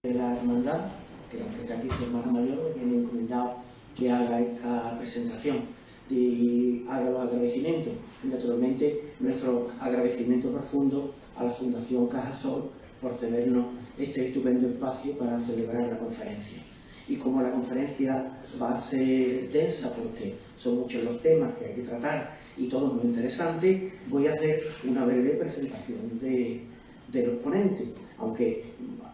de la hermandad, que aunque está aquí su hermano mayor, me tiene encomendado que haga esta presentación y haga los agradecimientos. Y naturalmente, nuestro agradecimiento profundo a la Fundación Cajasol por cedernos este estupendo espacio para celebrar la conferencia. Y como la conferencia va a ser densa porque son muchos los temas que hay que tratar y todo muy interesante, voy a hacer una breve presentación de los ponentes, aunque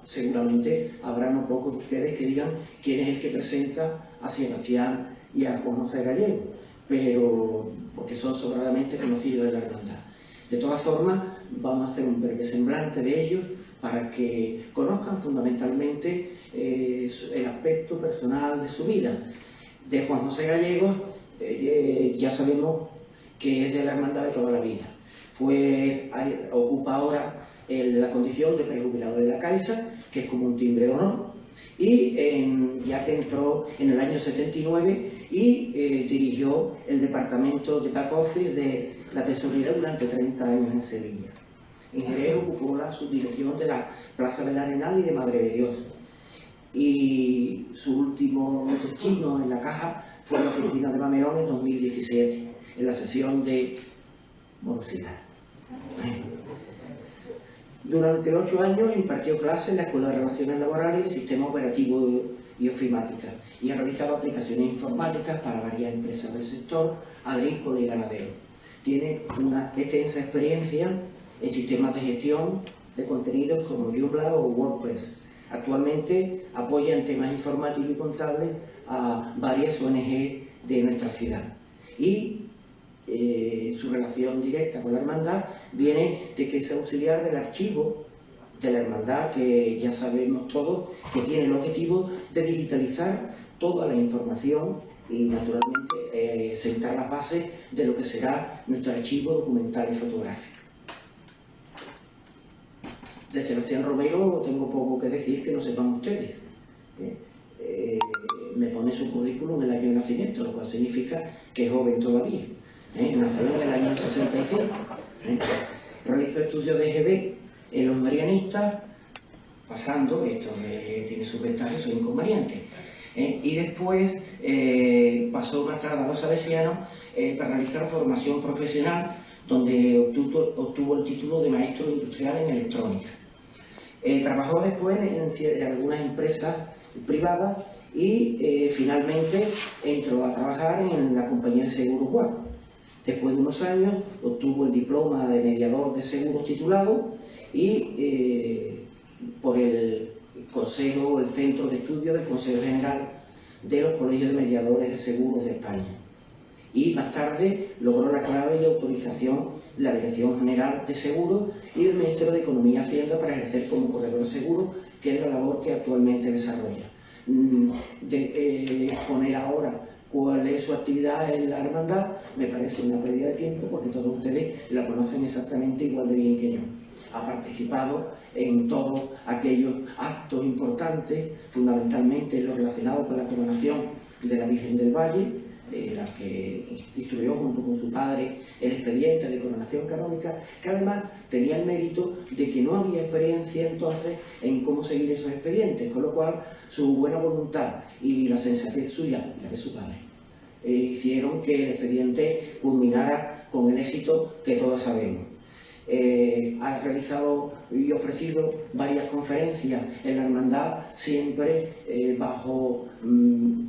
seguramente habrá no pocos de ustedes que digan quién es el que presenta a Sebastián y a Juan José Gallego, pero porque son sobradamente conocidos de la hermandad. De todas formas, vamos a hacer un breve semblante de ellos para que conozcan fundamentalmente el aspecto personal de su vida. De Juan José Gallego ya sabemos que es de la hermandad de toda la vida. Ocupa ahora la condición de prejubilado de la Caixa, que es como un timbre de honor, y ya que entró en el año 79 y dirigió el departamento de back office de la tesorería durante 30 años en Sevilla. En Jerez ocupó la subdirección de la Plaza del Arenal y de Madre de Dios. Y su último destino en la caja fue la oficina de Mamerón en 2017, en la sesión de morosidad. Durante 8 años impartió clases en la Escuela de Relaciones Laborales y Sistema Operativo y Ofimática y ha realizado aplicaciones informáticas para varias empresas del sector agrícola y ganadero. Tiene una extensa experiencia en sistemas de gestión de contenidos como Joomla o WordPress. Actualmente apoya en temas informáticos y contables a varias ONG de nuestra ciudad. Y su relación directa con la hermandad viene de que es auxiliar del archivo de la hermandad, que ya sabemos todos que tiene el objetivo de digitalizar toda la información y naturalmente sentar las bases de lo que será nuestro archivo documental y fotográfico. De Sebastián Romero tengo poco que decir que no sepan ustedes. Me pone su currículum en el año de nacimiento, lo cual significa que es joven todavía. Nació en el año 65. Realizó estudios de GB en los marianistas, pasando, esto tiene sus ventajas y sus inconvenientes. Y después pasó más tarde a los salesianos para realizar formación profesional, donde obtuvo el título de maestro industrial en electrónica. Trabajó después en algunas empresas privadas y finalmente entró a trabajar en la compañía de seguros WAP. Después de unos años obtuvo el diploma de mediador de seguros titulado y por el Consejo, el Centro de Estudios del Consejo General de los Colegios de Mediadores de Seguros de España. Y más tarde logró la clave de autorización de la Dirección General de Seguros y del Ministerio de Economía y Hacienda para ejercer como corredor de seguros, que es la labor que actualmente desarrolla. Exponer ahora cuál es su actividad en la hermandad me parece una pérdida de tiempo porque todos ustedes la conocen exactamente igual de bien que yo. Ha participado en todos aquellos actos importantes, fundamentalmente los relacionados con la coronación de la Virgen del Valle, la que instruyó junto con su padre el expediente de coronación canónica, que además tenía el mérito de que no había experiencia entonces en cómo seguir esos expedientes, con lo cual su buena voluntad y la sensatez suya y la de su padre hicieron que el expediente culminara con el éxito que todos sabemos. Ha realizado y ofrecido varias conferencias en la hermandad, siempre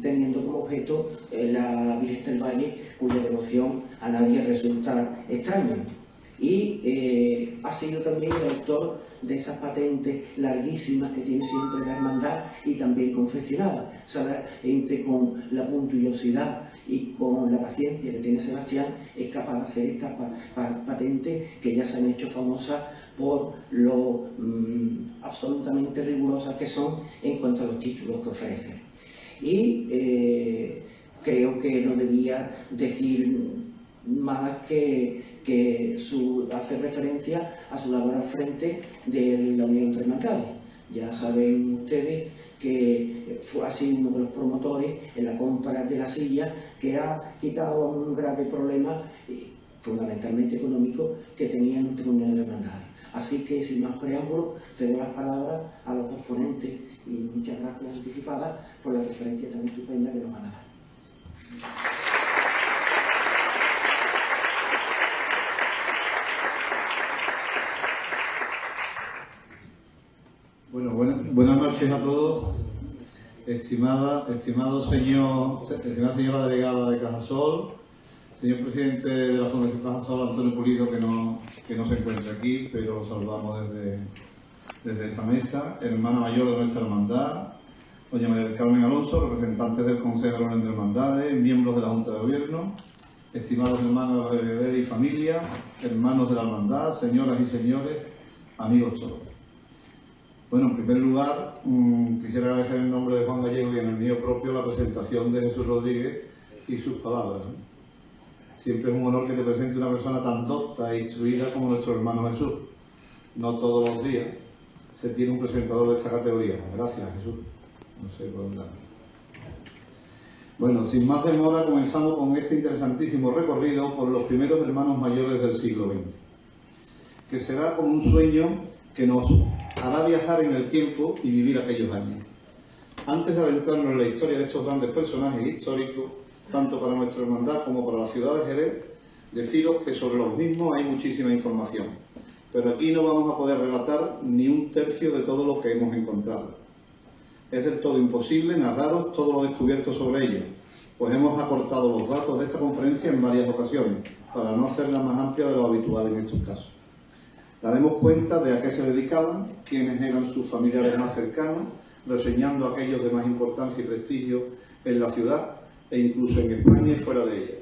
teniendo como objeto la Virgen del Valle, cuya devoción a nadie resulta extraña. Y ha sido también el autor de esas patentes larguísimas que tiene siempre la hermandad y también confeccionadas. Solamente con la puntillosidad y con la paciencia que tiene Sebastián es capaz de hacer estas patentes que ya se han hecho famosas por lo absolutamente rigurosas que son en cuanto a los títulos que ofrecen. Y creo que no debía decir más que hacer referencia a su labor al frente de la Unión entre Hermandades. Ya saben ustedes que ha sido uno de los promotores en la compra de la silla que ha quitado un grave problema, fundamentalmente económico, que tenía nuestra Unión de Hermandades. Así que, sin más preámbulos, cedo las palabras a los dos ponentes y gracias anticipadas por la referencia tan estupenda que nos van a dar. Bueno, buenas noches a todos. Estimada señora delegada de Cajasol, señor presidente de la Fundación Cajasol, Antonio Pulido, que no se encuentra aquí, pero saludamos desde esta mesa, hermana mayor de nuestra hermandad, doña María del Carmen Alonso, representantes del Consejo de Orden de Hermandades, miembros de la Junta de Gobierno, estimados hermanos de la y familia, hermanos de la hermandad, señoras y señores, amigos todos. Bueno, en primer lugar, quisiera agradecer en nombre de Juan Gallego y en el mío propio la presentación de Jesús Rodríguez y sus palabras. Siempre es un honor que te presente una persona tan docta e instruida como nuestro hermano Jesús. No todos los días se tiene un presentador de esta categoría. Gracias, Jesús. No sé por dónde. Bueno, sin más demora, comenzamos con este interesantísimo recorrido por los primeros hermanos mayores del siglo XX, que será como un sueño que nos hará viajar en el tiempo y vivir aquellos años. Antes de adentrarnos en la historia de estos grandes personajes históricos, tanto para nuestra hermandad como para la ciudad de Jerez, deciros que sobre los mismos hay muchísima información, pero aquí no vamos a poder relatar ni un tercio de todo lo que hemos encontrado. Es del todo imposible narraros todo lo descubierto sobre ellos, pues hemos acortado los datos de esta conferencia en varias ocasiones, para no hacerla más amplia de lo habitual en estos casos. Daremos cuenta de a qué se dedicaban, quiénes eran sus familiares más cercanos, reseñando a aquellos de más importancia y prestigio en la ciudad e incluso en España y fuera de ella.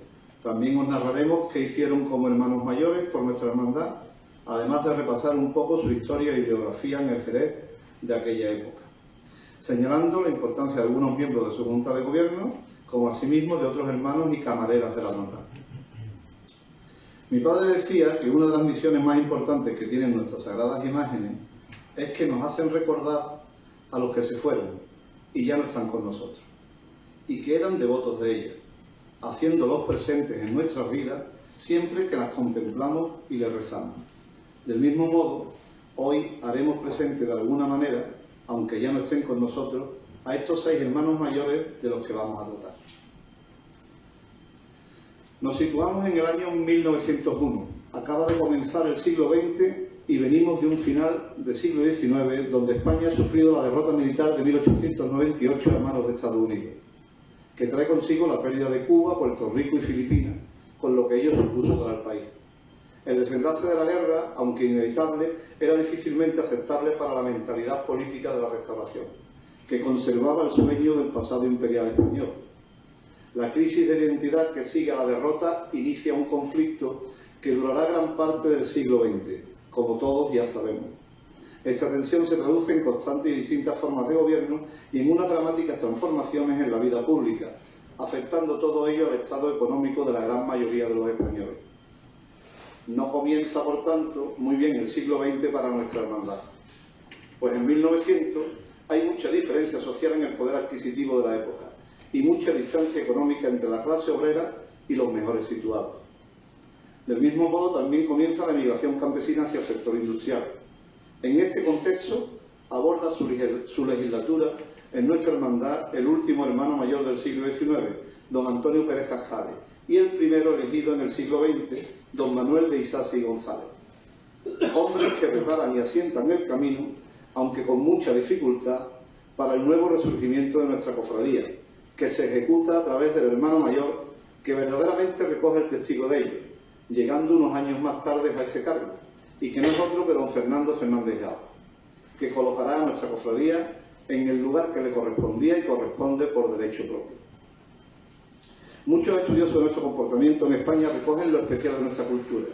También os narraremos qué hicieron como hermanos mayores por nuestra hermandad, además de repasar un poco su historia y biografía en el Jerez de aquella época, señalando la importancia de algunos miembros de su Junta de Gobierno, como asimismo de otros hermanos y camareras de la hermandad. Mi padre decía que una de las misiones más importantes que tienen nuestras sagradas imágenes es que nos hacen recordar a los que se fueron y ya no están con nosotros, y que eran devotos de ellas, haciéndolos presentes en nuestras vidas siempre que las contemplamos y les rezamos. Del mismo modo, hoy haremos presente de alguna manera, aunque ya no estén con nosotros, a estos 6 hermanos mayores de los que vamos a tratar. Nos situamos en el año 1901. Acaba de comenzar el siglo XX y venimos de un final del siglo XIX donde España ha sufrido la derrota militar de 1898 a manos de Estados Unidos, que trae consigo la pérdida de Cuba, Puerto Rico y Filipinas, con lo que ello supuso para el país. El desenlace de la guerra, aunque inevitable, era difícilmente aceptable para la mentalidad política de la Restauración, que conservaba el sueño del pasado imperial español. La crisis de identidad que sigue a la derrota inicia un conflicto que durará gran parte del siglo XX, como todos ya sabemos. Esta tensión se traduce en constantes y distintas formas de gobierno y en unas dramáticas transformaciones en la vida pública, afectando todo ello al estado económico de la gran mayoría de los españoles. No comienza, por tanto, muy bien el siglo XX para nuestra hermandad, pues en 1900 hay mucha diferencia social en el poder adquisitivo de la época y mucha distancia económica entre la clase obrera y los mejores situados. Del mismo modo, también comienza la emigración campesina hacia el sector industrial. En este contexto, aborda su legislatura en nuestra hermandad el último hermano mayor del siglo XIX, don Antonio Pérez Casale, y el primero elegido en el siglo XX, don Manuel de Isasi González. Hombres que preparan y asientan el camino, aunque con mucha dificultad, para el nuevo resurgimiento de nuestra cofradía, que se ejecuta a través del hermano mayor, que verdaderamente recoge el testigo de ello, llegando unos años más tarde a este cargo, y que no es otro que don Fernando Fernández Gao, que colocará a nuestra cofradía en el lugar que le correspondía y corresponde por derecho propio. Muchos estudiosos de nuestro comportamiento en España recogen lo especial de nuestra cultura,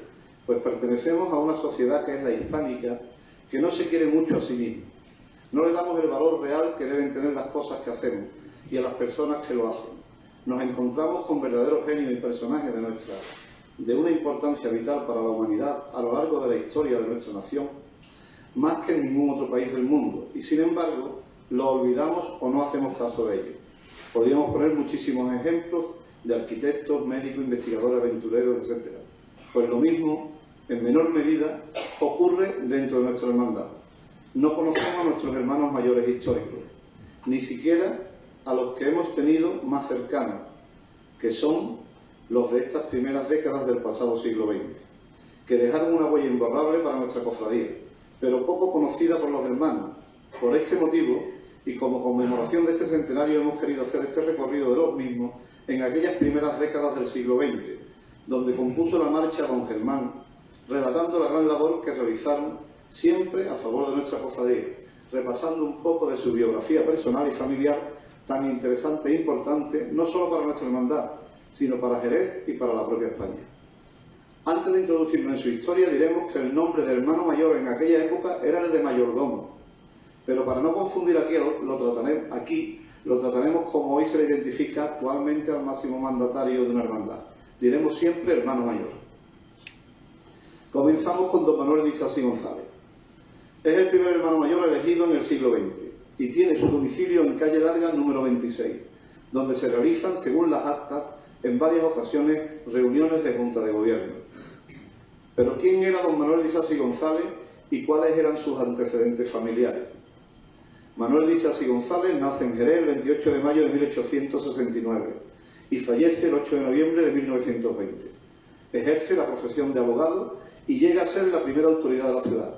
pues pertenecemos a una sociedad que es la hispánica, que no se quiere mucho a sí misma. No le damos el valor real que deben tener las cosas que hacemos y a las personas que lo hacen. Nos encontramos con verdaderos genios y personajes de una importancia vital para la humanidad a lo largo de la historia de nuestra nación, más que en ningún otro país del mundo, y sin embargo lo olvidamos o no hacemos caso de ello. Podríamos poner muchísimos ejemplos de arquitectos, médicos, investigadores, aventureros, etc. Pues lo mismo, en menor medida, ocurre dentro de nuestra hermandad. No conocemos a nuestros hermanos mayores históricos, ni siquiera a los que hemos tenido más cercanos, que son los de estas primeras décadas del pasado siglo XX, que dejaron una huella imborrable para nuestra cofradía, pero poco conocida por los hermanos. Por este motivo, y como conmemoración de este centenario, hemos querido hacer este recorrido de los mismos en aquellas primeras décadas del siglo XX, donde compuso la marcha don Germán, relatando la gran labor que realizaron siempre a favor de nuestra cofradía, repasando un poco de su biografía personal y familiar, tan interesante e importante, no solo para nuestra hermandad, sino para Jerez y para la propia España. Antes de introducirnos en su historia, diremos que el nombre de hermano mayor en aquella época era el de mayordomo, pero para no confundir aquí lo trataremos como hoy se le identifica actualmente al máximo mandatario de una hermandad. Diremos siempre hermano mayor. Comenzamos con don Manuel de Isasi González. Es el primer hermano mayor elegido en el siglo XX y tiene su domicilio en calle Larga número 26, donde se realizan, según las actas, en varias ocasiones reuniones de Junta de Gobierno. Pero ¿quién era don Manuel de Isasi González y cuáles eran sus antecedentes familiares? Manuel de Isasi González nace en Jerez el 28 de mayo de 1869 y fallece el 8 de noviembre de 1920. Ejerce la profesión de abogado y llega a ser la primera autoridad de la ciudad.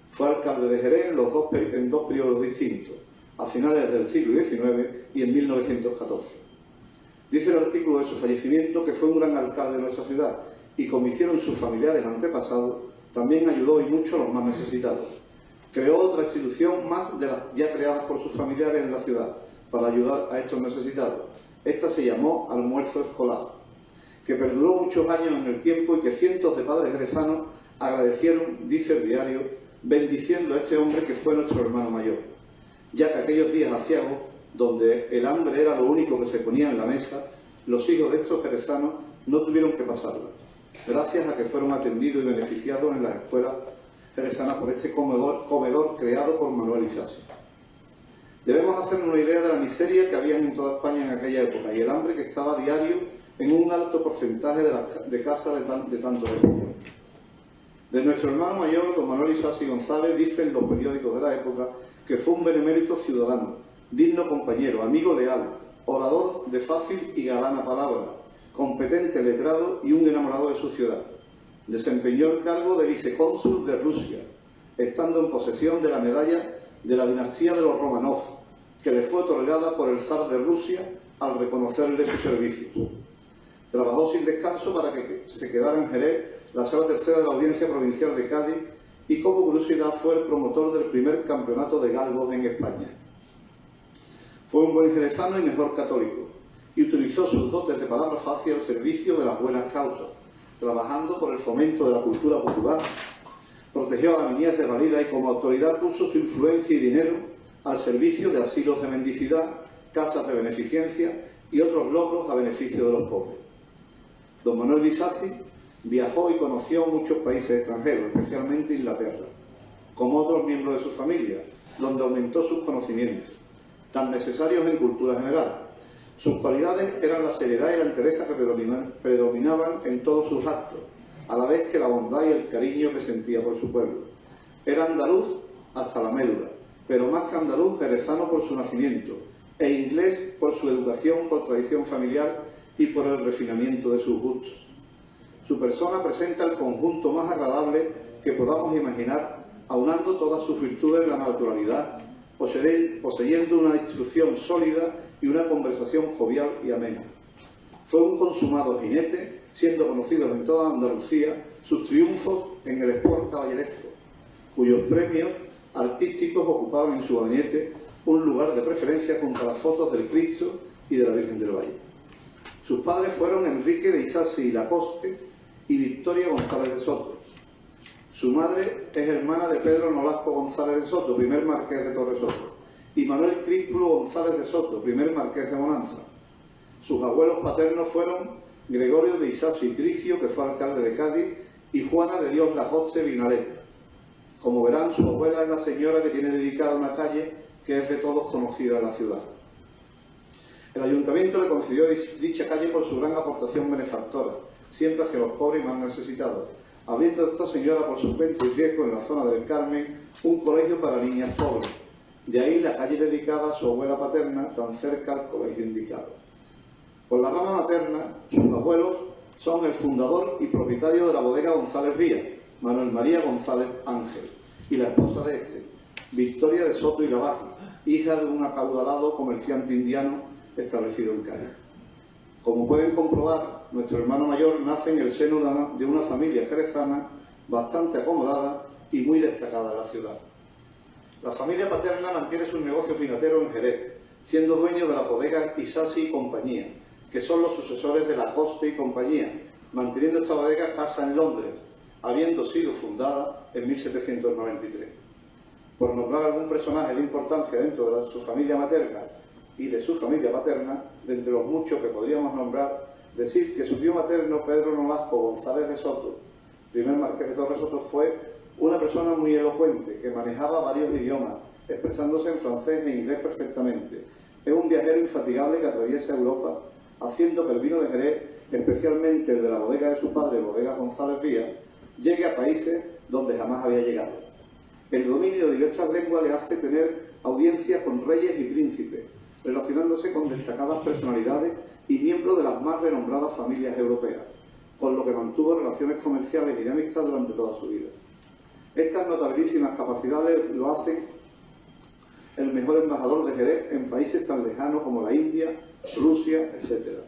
Fue alcalde de Jerez en dos periodos distintos, a finales del siglo XIX y en 1914. Dice el artículo de su fallecimiento que fue un gran alcalde de nuestra ciudad y, como hicieron sus familiares antepasados, también ayudó y mucho a los más necesitados. Creó otra institución más de las ya creadas por sus familiares en la ciudad para ayudar a estos necesitados. Esta se llamó Almuerzo Escolar, que perduró muchos años en el tiempo y que cientos de padres jerezanos agradecieron, dice el diario, bendiciendo a este hombre que fue nuestro hermano mayor, ya que aquellos días aciagos, donde el hambre era lo único que se ponía en la mesa, los hijos de estos jerezanos no tuvieron que pasarla, gracias a que fueron atendidos y beneficiados en las escuelas jerezanas por este comedor creado por Manuel Isasi. Debemos hacernos una idea de la miseria que había en toda España en aquella época y el hambre que estaba a diario en un alto porcentaje de casas de tantos niños. De nuestro hermano mayor, don Manuel Isasi González, dicen los periódicos de la época que fue un benemérito ciudadano, digno compañero, amigo leal, orador de fácil y galana palabra, competente letrado y un enamorado de su ciudad. Desempeñó el cargo de vicecónsul de Rusia, estando en posesión de la medalla de la dinastía de los Romanov, que le fue otorgada por el zar de Rusia al reconocerle sus servicios. Trabajó sin descanso para que se quedara en Jerez la sala tercera de la Audiencia Provincial de Cádiz y, como curiosidad, fue el promotor del primer campeonato de galgos en España. Fue un buen jerezano y mejor católico, y utilizó sus dotes de palabra fácil al servicio de las buenas causas, trabajando por el fomento de la cultura popular, protegió a la niñez desvalida y como autoridad puso su influencia y dinero al servicio de asilos de mendicidad, casas de beneficencia y otros logros a beneficio de los pobres. Don Manuel de Isasi viajó y conoció muchos países extranjeros, especialmente Inglaterra, como otros miembros de su familia, donde aumentó sus conocimientos, tan necesarios en cultura general. Sus cualidades eran la seriedad y la entereza que predominaban en todos sus actos, a la vez que la bondad y el cariño que sentía por su pueblo. Era andaluz hasta la médula, pero más que andaluz, jerezano por su nacimiento, e inglés por su educación, por tradición familiar y por el refinamiento de sus gustos. Su persona presenta el conjunto más agradable que podamos imaginar, aunando todas sus virtudes en la naturalidad, poseyendo una instrucción sólida y una conversación jovial y amena. Fue un consumado jinete, siendo conocidos en toda Andalucía sus triunfos en el sport caballeresco, cuyos premios artísticos ocupaban en su gabinete un lugar de preferencia junto a las fotos del Cristo y de la Virgen del Valle. Sus padres fueron Enrique de Isasi y Lacoste y Victoria González de Soto. Su madre es hermana de Pedro Nolasco González de Soto, primer marqués de Torre Soto, y Manuel Críspulo González de Soto, primer marqués de Bonanza. Sus abuelos paternos fueron Gregorio de Isasi Tricio, que fue alcalde de Cádiz, y Juana de Dios Lacoste Vinalet. Como verán, su abuela es la señora que tiene dedicada una calle que es de todos conocida en la ciudad. El ayuntamiento le concedió dicha calle por su gran aportación benefactora, siempre hacia los pobres y más necesitados, abriendo esta señora por su cuenta y riesgo en la zona del Carmen un colegio para niñas pobres, De ahí la calle dedicada a su abuela paterna, tan cerca al colegio indicado. Por la rama materna, sus abuelos son el fundador y propietario de la bodega González Vías, Manuel María González Ángel, y la esposa de este, Victoria de Soto y Lavaje, hija de un acaudalado comerciante indiano establecido en Cádiz. Como pueden comprobar, nuestro hermano mayor nace en el seno de una familia jerezana bastante acomodada y muy destacada en la ciudad. La familia paterna mantiene sus negocios financieros en Jerez, siendo dueño de la bodega Isasi y Compañía, que son los sucesores de Lacoste y Compañía, manteniendo esta bodega casa en Londres, habiendo sido fundada en 1793. Por nombrar algún personaje de importancia dentro de su familia materna y de su familia paterna, de entre los muchos que podríamos nombrar, decir que su tío materno, Pedro Nolasco González de Soto, primer marqués de Torres Soto, fue una persona muy elocuente, que manejaba varios idiomas, expresándose en francés e inglés perfectamente. Es un viajero infatigable que atraviesa Europa, haciendo que el vino de Jerez, especialmente el de la bodega de su padre, bodega González Vías, llegue a países donde jamás había llegado. El dominio de diversas lenguas le hace tener audiencias con reyes y príncipes, relacionándose con destacadas personalidades y miembros de las más renombradas familias europeas, con lo que mantuvo relaciones comerciales y de amistad durante toda su vida. Estas notabilísimas capacidades lo hacen el mejor embajador de Jerez en países tan lejanos como la India, Rusia, etc.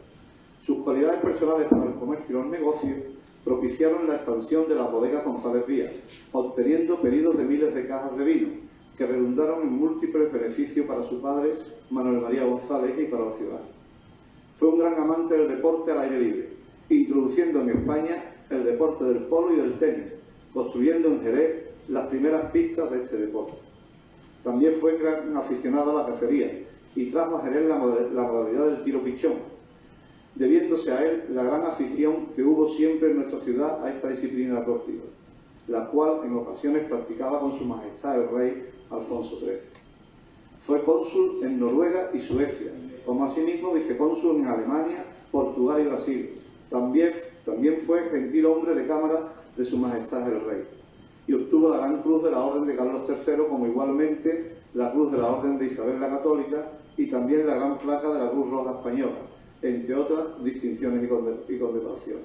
Sus cualidades personales para el comercio y los negocios propiciaron la expansión de la bodega González Vías, obteniendo pedidos de miles de cajas de vino, que redundaron en múltiples beneficios para su padre, Manuel María González, y para la ciudad. Fue un gran amante del deporte al aire libre, introduciendo en España el deporte del polo y del tenis, construyendo en Jerez las primeras pistas de este deporte. También fue gran aficionado a la cacería y trajo a Jerez la modalidad del tiro pichón, debiéndose a él la gran afición que hubo siempre en nuestra ciudad a esta disciplina deportiva, la cual en ocasiones practicaba con su majestad el rey Alfonso XIII. Fue cónsul en Noruega y Suecia, como asimismo vicecónsul en Alemania, Portugal y Brasil. También fue gentil hombre de cámara de su majestad el rey, y obtuvo la gran cruz de la Orden de Carlos III, como igualmente la cruz de la Orden de Isabel la Católica y también la gran placa de la Cruz Roja Española, entre otras distinciones y condecoraciones.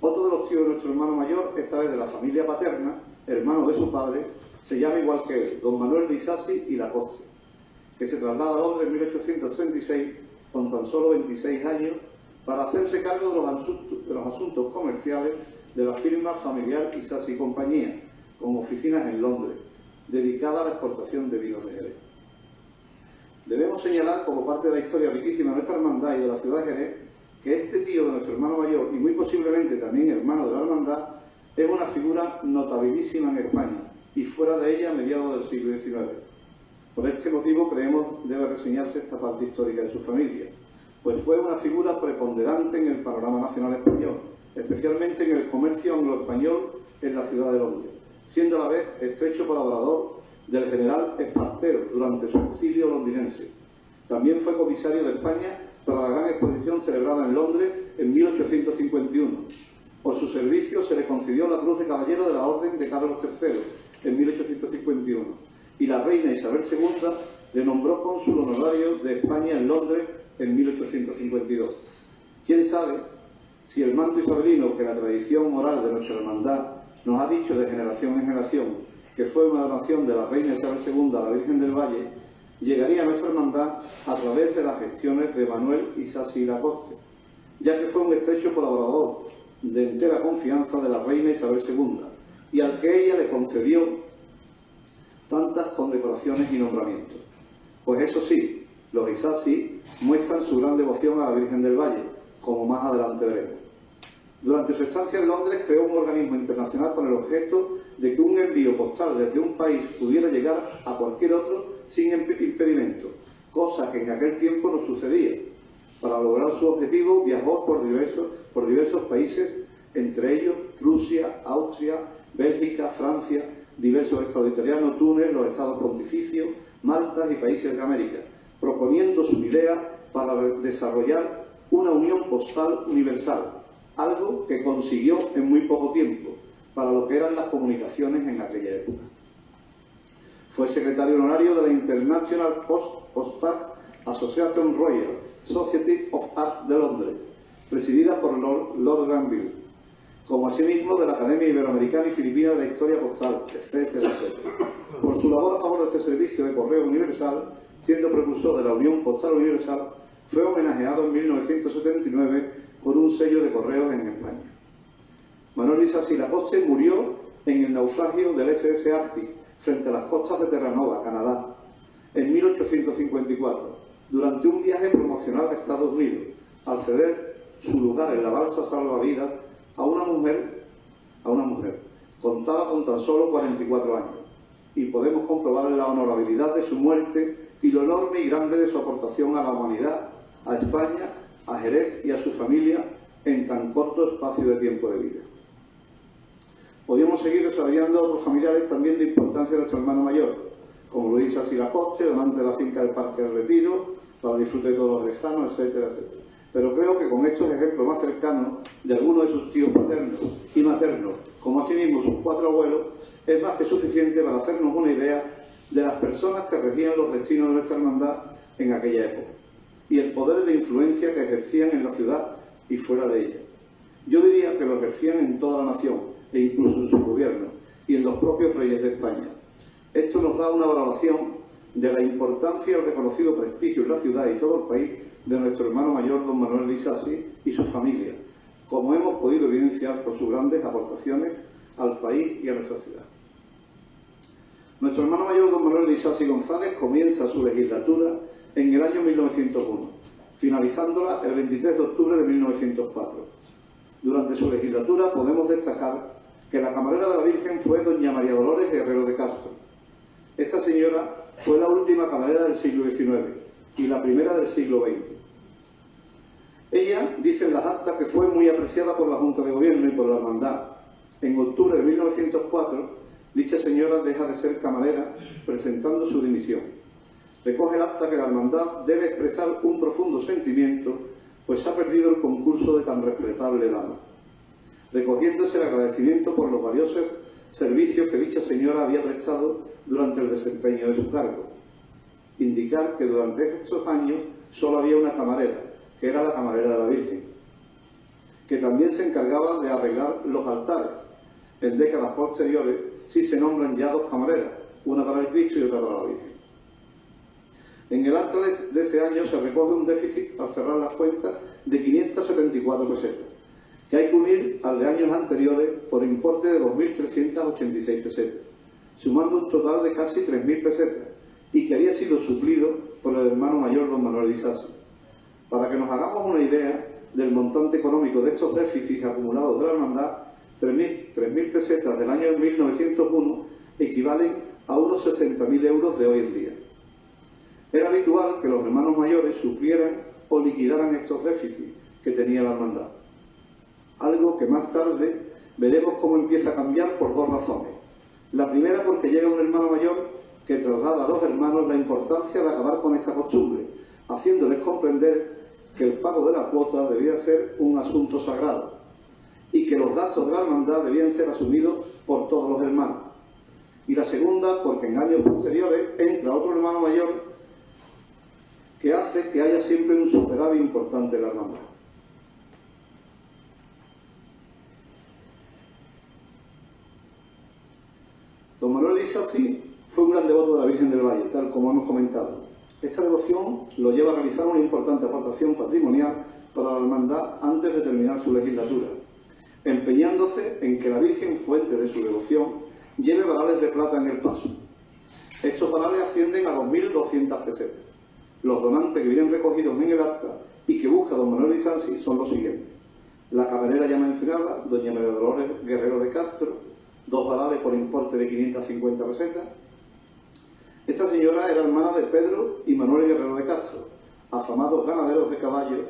Otro de los tíos de nuestro hermano mayor, esta vez de la familia paterna, hermano de su padre, se llama igual que él, don Manuel de Isasi y Lacoste, que se traslada a Londres en 1836 con tan solo 26 años para hacerse cargo de los asuntos comerciales de la firma familiar Isasi y Compañía, con oficinas en Londres, dedicada a la exportación de vinos de Jerez. Debemos señalar, como parte de la historia riquísima de nuestra hermandad y de la ciudad de Jerez, que este tío de nuestro hermano mayor, y muy posiblemente también hermano de la hermandad, es una figura notabilísima en España y fuera de ella a mediados del siglo XIX. Por este motivo creemos debe reseñarse esta parte histórica de su familia, pues fue una figura preponderante en el panorama nacional español, especialmente en el comercio anglo-español en la ciudad de Londres, siendo a la vez estrecho colaborador del general Espartero durante su exilio londinense. También fue comisario de España para la gran exposición celebrada en Londres en 1851. Por su servicio se le concedió la Cruz de Caballero de la Orden de Carlos III en 1851 y la reina Isabel II le nombró cónsul honorario de España en Londres en 1852. ¿Quién sabe si el manto isabelino que la tradición oral de nuestra hermandad nos ha dicho de generación en generación que fue una donación de la reina Isabel II a la Virgen del Valle, llegaría a nuestra hermandad a través de las gestiones de Manuel Isasi y Lacoste, ya que fue un estrecho colaborador de entera confianza de la reina Isabel II y al que ella le concedió tantas condecoraciones y nombramientos. Pues eso sí, los Isasi muestran su gran devoción a la Virgen del Valle, como más adelante veremos. Durante su estancia en Londres creó un organismo internacional con el objeto de que un envío postal desde un país pudiera llegar a cualquier otro sin impedimento, cosa que en aquel tiempo no sucedía. Para lograr su objetivo viajó por diversos países, entre ellos Rusia, Austria, Bélgica, Francia, diversos estados italianos, Túnez, los estados pontificios, Malta y países de América, proponiendo su idea para desarrollar una unión postal universal, algo que consiguió en muy poco tiempo para lo que eran las comunicaciones en aquella época. Fue secretario honorario de la International Postage Association Royal Society of Arts de Londres, presidida por Lord Granville, como asimismo de la Academia Iberoamericana y Filipina de la Historia Postal, etcétera, etcétera. Por su labor a favor de este servicio de correo universal, siendo precursor de la Unión Postal Universal, fue homenajeado en 1979 con un sello de correos en España. Manuel Isasi Lacoste murió en el naufragio del SS Arctic frente a las costas de Terranova, Canadá, en 1854, durante un viaje promocional a Estados Unidos, al ceder su lugar en la balsa salvavidas a una mujer. Contaba con tan solo 44 años y podemos comprobar la honorabilidad de su muerte y lo enorme y grande de su aportación a la humanidad, a España, a Jerez y a su familia en tan corto espacio de tiempo de vida. Podríamos seguir desarrollando a otros familiares también de importancia de nuestro hermano mayor, como Luis Isasi Lacoste, donante de la finca del Parque del Retiro, para disfrute de todos los rezanos, etcétera, etcétera. Pero creo que con estos ejemplos más cercanos de algunos de sus tíos paternos y maternos, como asimismo sus 4 abuelos, es más que suficiente para hacernos una idea de las personas que regían los destinos de nuestra hermandad en aquella época y el poder de influencia que ejercían en la ciudad y fuera de ella. Yo diría que lo ejercían en toda la nación e incluso en su gobierno y en los propios reyes de España. Esto nos da una valoración de la importancia y el reconocido prestigio en la ciudad y todo el país de nuestro hermano mayor, don Manuel Isasi, y su familia, como hemos podido evidenciar por sus grandes aportaciones al país y a nuestra ciudad. Nuestro hermano mayor, don Manuel Isasi González, comienza su legislatura en el año 1901, finalizándola el 23 de octubre de 1904. Durante su legislatura podemos destacar que la camarera de la Virgen fue doña María Dolores Guerrero de Castro. Esta señora fue la última camarera del siglo XIX y la primera del siglo XX. Ella dice en las actas que fue muy apreciada por la Junta de Gobierno y por la Hermandad. En octubre de 1904, dicha señora deja de ser camarera presentando su dimisión. Recoge el acta que la Hermandad debe expresar un profundo sentimiento, pues ha perdido el concurso de tan respetable dama, recogiéndose el agradecimiento por los valiosos servicios que dicha señora había prestado durante el desempeño de su cargo. Indicar que durante estos años solo había una camarera, que era la camarera de la Virgen, que también se encargaba de arreglar los altares. En décadas posteriores sí se nombran ya 2 camareras, una para el Cristo y otra para la Virgen. En el acta de ese año se recoge un déficit al cerrar las cuentas de 574 pesetas, que hay que unir al de años anteriores por importe de 2.386 pesetas, sumando un total de casi 3.000 pesetas, y que había sido suplido por el hermano mayor don Manuel Isasi. Para que nos hagamos una idea del montante económico de estos déficits acumulados de la hermandad, 3.000 pesetas del año 1901 equivalen a unos 60.000 euros de hoy en día. Era habitual que los hermanos mayores suplieran o liquidaran estos déficits que tenía la hermandad. Algo que más tarde veremos cómo empieza a cambiar por 2 razones. La primera, porque llega un hermano mayor que traslada a los hermanos la importancia de acabar con esta costumbre, haciéndoles comprender que el pago de la cuota debía ser un asunto sagrado y que los gastos de la hermandad debían ser asumidos por todos los hermanos. Y la segunda, porque en años posteriores entra otro hermano mayor que hace que haya siempre un superávit importante en la hermandad. Don Manuel Isasi fue un gran devoto de la Virgen del Valle, tal como hemos comentado. Esta devoción lo lleva a realizar una importante aportación patrimonial para la hermandad antes de terminar su legislatura, empeñándose en que la Virgen, fuente de su devoción, lleve varales de plata en el paso. Estos varales ascienden a 2.200 pesetas. Los donantes que vienen recogidos en el acta y que busca don Manuel Isasi son los siguientes: la camarera ya mencionada, doña María Dolores Guerrero de Castro, 2 varales por importe de 550 pesetas. Esta señora era hermana de Pedro y Manuel Guerrero de Castro, afamados ganaderos de caballos,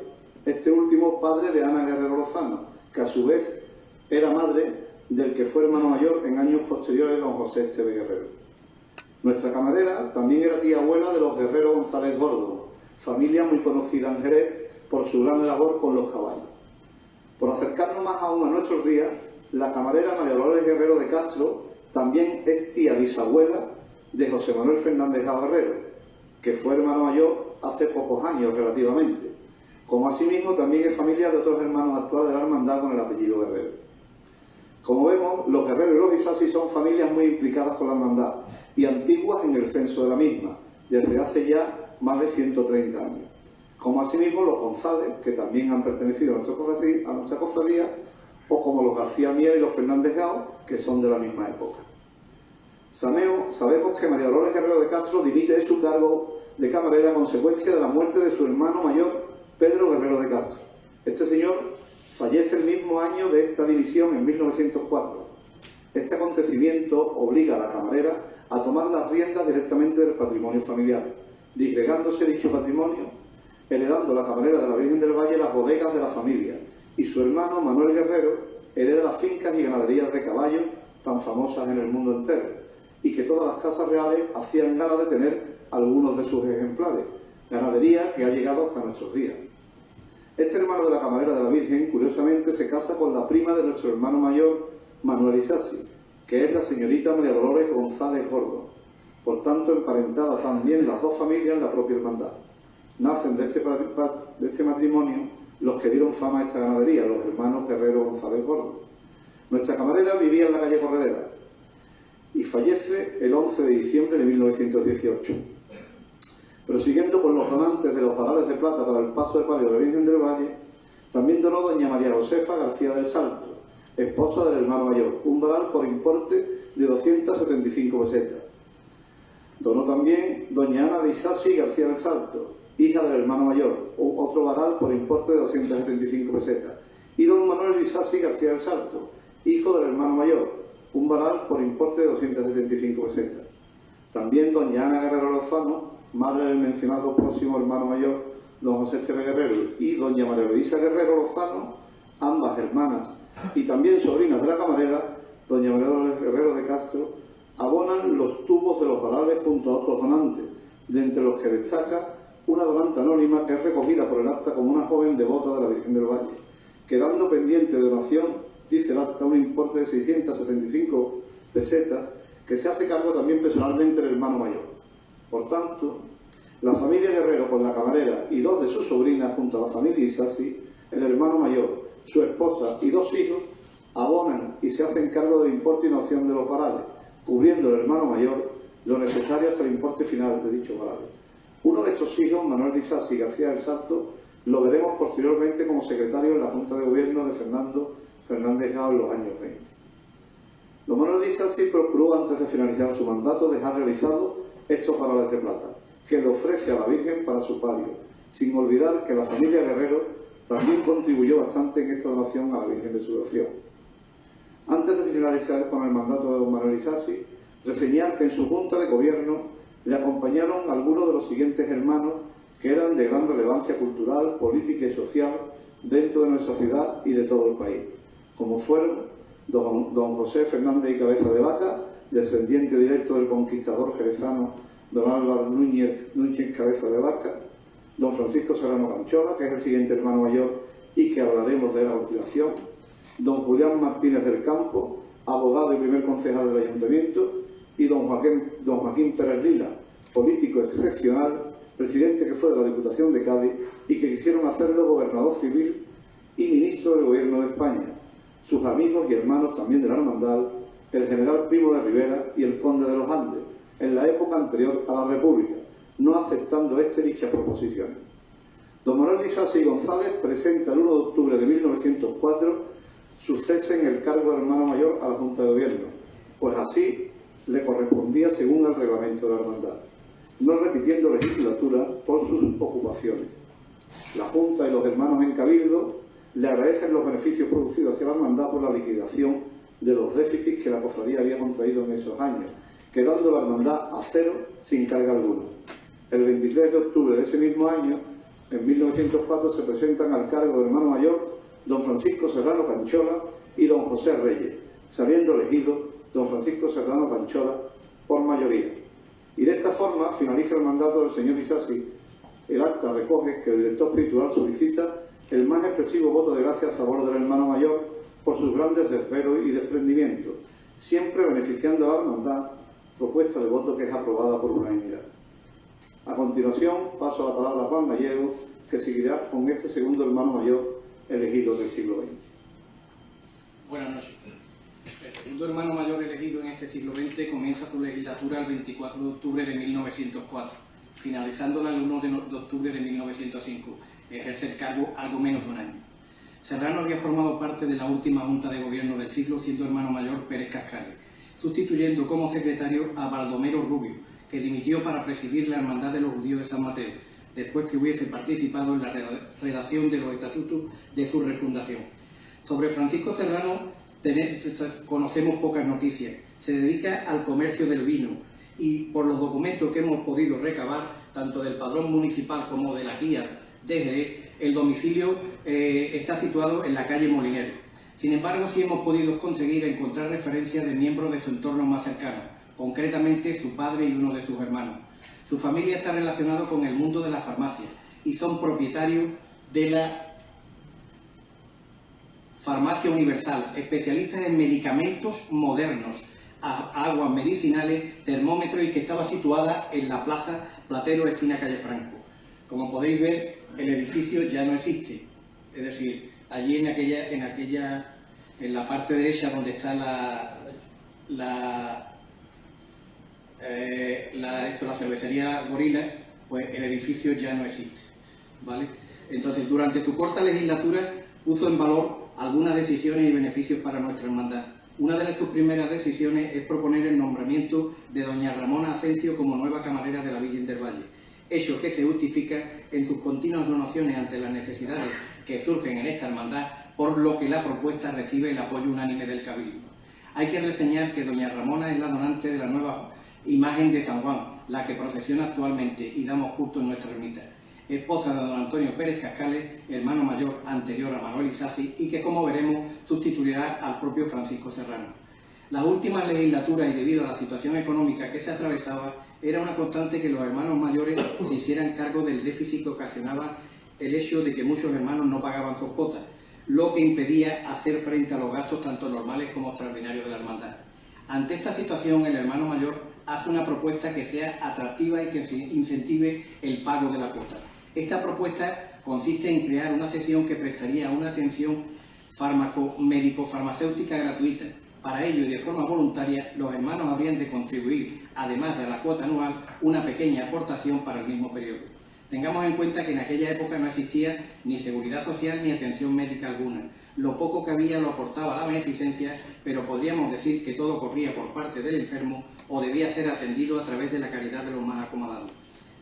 este último padre de Ana Guerrero Lozano, que a su vez era madre del que fue hermano mayor en años posteriores don José Esteve Guerrero. Nuestra camarera también era tía abuela de los Guerrero González Gordo, familia muy conocida en Jerez por su gran labor con los caballos. Por acercarnos más aún a nuestros días, la camarera María Dolores Guerrero de Castro también es tía bisabuela de José Manuel Fernández Jao Guerrero, que fue hermano mayor hace pocos años relativamente, como asimismo también es familia de otros hermanos actuales de la hermandad con el apellido Guerrero. Como vemos, los Guerreros y los Isasi son familias muy implicadas con la hermandad y antiguas en el censo de la misma, desde hace ya más de 130 años. Como asimismo los González, que también han pertenecido a nuestra cofradía, o como los García Mier y los Fernández Gao, que son de la misma época. Sabemos que María Dolores Guerrero de Castro dimite de su cargo de camarera a consecuencia de la muerte de su hermano mayor, Pedro Guerrero de Castro. Este señor fallece el mismo año de esta división, en 1904. Este acontecimiento obliga a la camarera a tomar las riendas directamente del patrimonio familiar, disgregándose dicho patrimonio, heredando la camarera de la Virgen del Valle las bodegas de la familia, y su hermano Manuel Guerrero hereda las fincas y ganaderías de caballos tan famosas en el mundo entero, y que todas las casas reales hacían gala de tener algunos de sus ejemplares, ganadería que ha llegado hasta nuestros días. Este hermano de la camarera de la Virgen, curiosamente, se casa con la prima de nuestro hermano mayor, Manuel Isasi, que es la señorita María Dolores González Gordo, por tanto emparentada también las dos familias en la propia hermandad. Nacen de este matrimonio los que dieron fama a esta ganadería, los hermanos Guerrero González Gordo. Nuestra camarera vivía en la calle Corredera y fallece el 11 de diciembre de 1918. Prosiguiendo con los donantes de los varales de plata para el paso de palio de la Virgen del Valle, también donó doña María Josefa García del Salto, esposa del hermano mayor, un varal por importe de 275 pesetas. Donó también doña Ana de Isasi García del Salto, hija del hermano mayor, otro varal por importe de 275 pesetas. Y don Manuel de Isasi García del Salto, hijo del hermano mayor, un varal por importe de 275 pesetas. También doña Ana Guerrero Lozano, madre del mencionado próximo hermano mayor, don José Esteve Guerrero, y doña María Luisa Guerrero Lozano, ambas hermanas y también sobrinas de la camarera, doña María Dolores Guerrero de Castro, abonan los tubos de los varales junto a otros donantes, de entre los que destaca una donante anónima que es recogida por el acta como una joven devota de la Virgen del Valle, quedando pendiente de donación, dice el acta, un importe de 675 pesetas, que se hace cargo también personalmente el hermano mayor. Por tanto, la familia Guerrero con la camarera y dos de sus sobrinas junto a la familia Isasi, el hermano mayor, su esposa y dos hijos, abonan y se hacen cargo del importe y noción de los varales, cubriendo el hermano mayor lo necesario hasta el importe final de dichos varales. Uno de estos hijos, Manuel Isasi García del Salto, lo veremos posteriormente como secretario en la Junta de Gobierno de Fernando Fernández Gao en los años 20. Don Manuel Isasi procuró, antes de finalizar su mandato, dejar realizados estos varales de plata, que le ofrece a la Virgen para su palio, sin olvidar que la familia Guerrero también contribuyó bastante en esta donación a la Virgen de su devoción. Antes de finalizar con el mandato de don Manuel Isasi, reseñar que en su Junta de Gobierno le acompañaron algunos de los siguientes hermanos que eran de gran relevancia cultural, política y social dentro de nuestra ciudad y de todo el país, como fueron don José Fernández y Cabeza de Vaca, descendiente directo del conquistador jerezano don Álvaro Núñez Cabeza de Vaca, don Francisco Serrano Canchola, que es el siguiente hermano mayor y que hablaremos de él a continuación, don Julián Martínez del Campo, abogado y primer concejal del Ayuntamiento, y don Joaquín Pérez Lila, político excepcional, presidente que fue de la Diputación de Cádiz y que quisieron hacerlo gobernador civil y ministro del Gobierno de España, sus amigos y hermanos también de la hermandad, el general Primo de Rivera y el conde de los Andes, en la época anterior a la República, no aceptando dichas proposiciones. Don Manuel Isasi González presenta el 1 de octubre de 1904 su cese en el cargo de hermano mayor a la Junta de Gobierno, pues así le correspondía según el reglamento de la hermandad, no repitiendo legislatura por sus ocupaciones. La Junta y los hermanos en Cabildo le agradecen los beneficios producidos hacia la hermandad por la liquidación de los déficits que la cofradía había contraído en esos años, quedando la hermandad a cero sin carga alguna. El 23 de octubre de ese mismo año, en 1904, se presentan al cargo de hermano mayor don Francisco Serrano Canchola y don José Reyes, saliendo elegido don Francisco Serrano Canchola por mayoría. Y de esta forma finaliza el mandato del señor Isasi. El acta recoge que el director espiritual solicita el más expresivo voto de gracia a favor del hermano mayor por sus grandes desvelos y desprendimientos, siempre beneficiando a la hermandad Propuesta de voto que es aprobada por unanimidad. A continuación, paso la palabra a Juan Gallego, que seguirá con este segundo hermano mayor elegido del siglo XX. Buenas noches. El segundo hermano mayor elegido en este siglo XX comienza su legislatura el 24 de octubre de 1904, finalizándola el 1 de octubre de 1905. Ejerce el cargo algo menos de un año. Serrano había formado parte de la última Junta de Gobierno del siglo, siendo hermano mayor Pérez Cascales, sustituyendo como secretario a Baldomero Rubio, que dimitió para presidir la Hermandad de los Judíos de San Mateo, después que hubiese participado en la redacción de los estatutos de su refundación. Sobre Francisco Serrano conocemos pocas noticias. Se dedica al comercio del vino y, por los documentos que hemos podido recabar, tanto del padrón municipal como de la guía de Jerez, el domicilio está situado en la calle Molinero. Sin embargo, sí hemos podido conseguir encontrar referencias de miembros de su entorno más cercano, concretamente su padre y uno de sus hermanos. Su familia está relacionada con el mundo de la farmacia y son propietarios de la Farmacia Universal, especialistas en medicamentos modernos, aguas medicinales, termómetros, y que estaba situada en la Plaza Platero, esquina calle Franco. Como podéis ver, el edificio ya no existe. Es decir, allí en la parte derecha donde está la cervecería Gorila, pues el edificio ya no existe, ¿vale? Entonces, durante su corta legislatura puso en valor algunas decisiones y beneficios para nuestra hermandad. Una de sus primeras decisiones es proponer el nombramiento de doña Ramona Asensio como nueva camarera de la Virgen del Valle, hecho que se justifica en sus continuas donaciones ante las necesidades que surgen en esta hermandad, por lo que la propuesta recibe el apoyo unánime del Cabildo. Hay que reseñar que doña Ramona es la donante de la nueva imagen de San Juan, la que procesiona actualmente y damos culto en nuestra ermita. Esposa de don Antonio Pérez Cascales, hermano mayor anterior a Manuel Isasi, y que, como veremos, sustituirá al propio Francisco Serrano. Las últimas legislaturas, y debido a la situación económica que se atravesaba, era una constante que los hermanos mayores se hicieran cargo del déficit que ocasionaba el hecho de que muchos hermanos no pagaban sus cuotas, lo que impedía hacer frente a los gastos tanto normales como extraordinarios de la hermandad. Ante esta situación, el hermano mayor hace una propuesta que sea atractiva y que incentive el pago de la cuota. Esta propuesta consiste en crear una sección que prestaría una atención médico-farmacéutica gratuita. Para ello, y de forma voluntaria, los hermanos habrían de contribuir, además de la cuota anual, una pequeña aportación para el mismo periodo. Tengamos en cuenta que en aquella época no existía ni seguridad social ni atención médica alguna. Lo poco que había lo aportaba la beneficencia, pero podríamos decir que todo corría por parte del enfermo o debía ser atendido a través de la caridad de los más acomodados.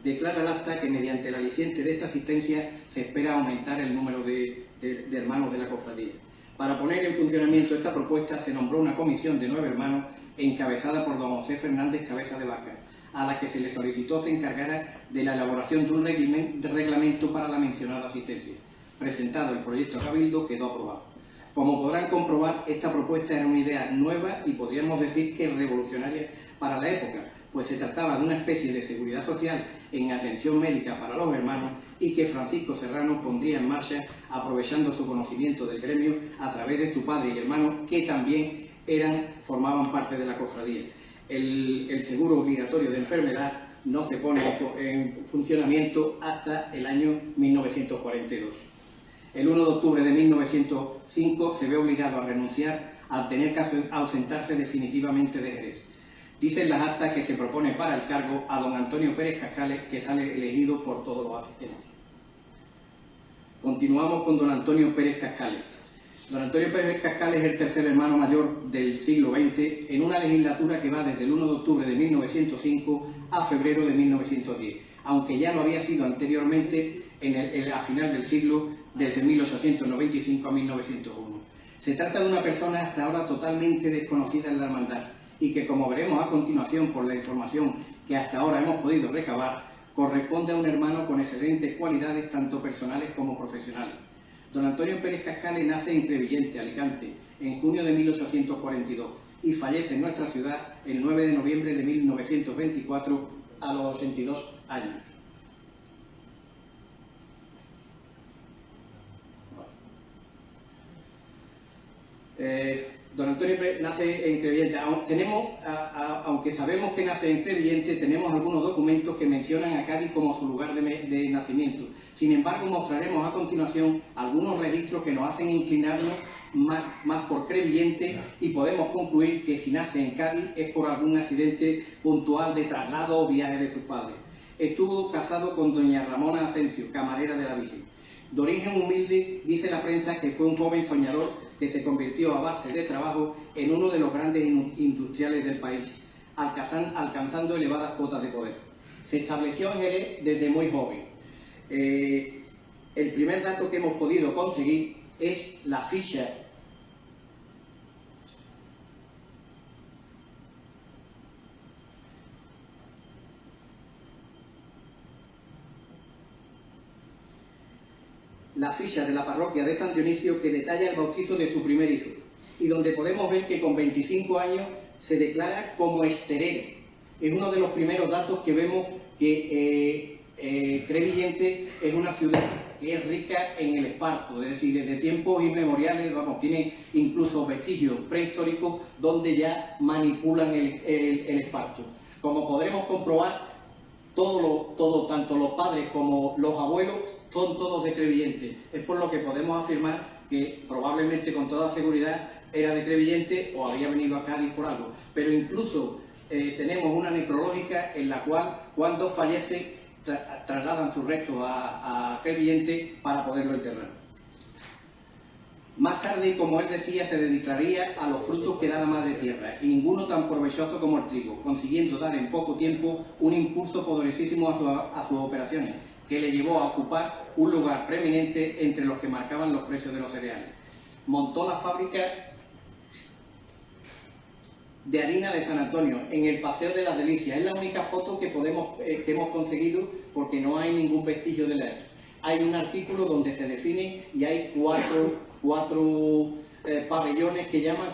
Declara el acta que mediante el aliciente de esta asistencia se espera aumentar el número de hermanos de la cofradía. Para poner en funcionamiento esta propuesta se nombró una comisión de 9 hermanos encabezada por don José Fernández Cabeza de Vaca, a la que se le solicitó se encargara de la elaboración de un reglamento para la mencionada asistencia. Presentado el proyecto a Cabildo, quedó aprobado. Como podrán comprobar, esta propuesta era una idea nueva y podríamos decir que revolucionaria para la época, pues se trataba de una especie de seguridad social en atención médica para los hermanos y que Francisco Serrano pondría en marcha aprovechando su conocimiento del gremio a través de su padre y hermano, que también formaban parte de la cofradía. El seguro obligatorio de enfermedad no se pone en funcionamiento hasta el año 1942. El 1 de octubre de 1905 se ve obligado a renunciar al tener que ausentarse definitivamente de Jerez. Dicen las actas que se propone para el cargo a don Antonio Pérez Cascales, que sale elegido por todos los asistentes. Continuamos con don Antonio Pérez Cascales. Don Antonio Pérez Cascales es el tercer hermano mayor del siglo XX en una legislatura que va desde el 1 de octubre de 1905 a febrero de 1910, aunque ya lo había sido anteriormente a final del siglo, desde 1895 a 1901. Se trata de una persona hasta ahora totalmente desconocida en la hermandad y que, como veremos a continuación por la información que hasta ahora hemos podido recabar, corresponde a un hermano con excelentes cualidades tanto personales como profesionales. Don Antonio Pérez Cascales nace en Crevillente, Alicante, en junio de 1842 y fallece en nuestra ciudad el 9 de noviembre de 1924 a los 82 años. Don Antonio nace en Crevillente. Aunque sabemos que nace en Crevillente, tenemos algunos documentos que mencionan a Cádiz como su lugar de nacimiento. Sin embargo, mostraremos a continuación algunos registros que nos hacen inclinarnos más por Crevillente y podemos concluir que si nace en Cádiz es por algún accidente puntual de traslado o viaje de sus padres. Estuvo casado con doña Ramona Asensio, camarera de la Virgen. De origen humilde, dice la prensa que fue un joven soñador que se convirtió a base de trabajo en uno de los grandes industriales del país, alcanzando elevadas cotas de poder. Se estableció en Jerez desde muy joven. El primer dato que hemos podido conseguir es la ficha de la parroquia de San Dionisio, que detalla el bautizo de su primer hijo y donde podemos ver que con 25 años se declara como esterero. Es uno de los primeros datos que vemos que Crevillente es una ciudad que es rica en el esparto, es decir, desde tiempos inmemoriales, tiene incluso vestigios prehistóricos donde ya manipulan el esparto. Como podremos comprobar, tanto los padres como los abuelos son todos de Crevillente. Es por lo que podemos afirmar que probablemente con toda seguridad era de Crevillente o había venido a Cádiz por algo. Pero incluso tenemos una necrológica en la cual cuando fallece trasladan sus restos a Crevillente para poderlo enterrar. Más tarde, como él decía, se dedicaría a los frutos que da la madre tierra, y ninguno tan provechoso como el trigo, consiguiendo dar en poco tiempo un impulso poderosísimo a sus operaciones, que le llevó a ocupar un lugar preeminente entre los que marcaban los precios de los cereales. Montó la fábrica de harina de San Antonio en el Paseo de las Delicias. Es la única foto que hemos conseguido porque no hay ningún vestigio de la. Hay un artículo donde se define y hay cuatro pabellones que llaman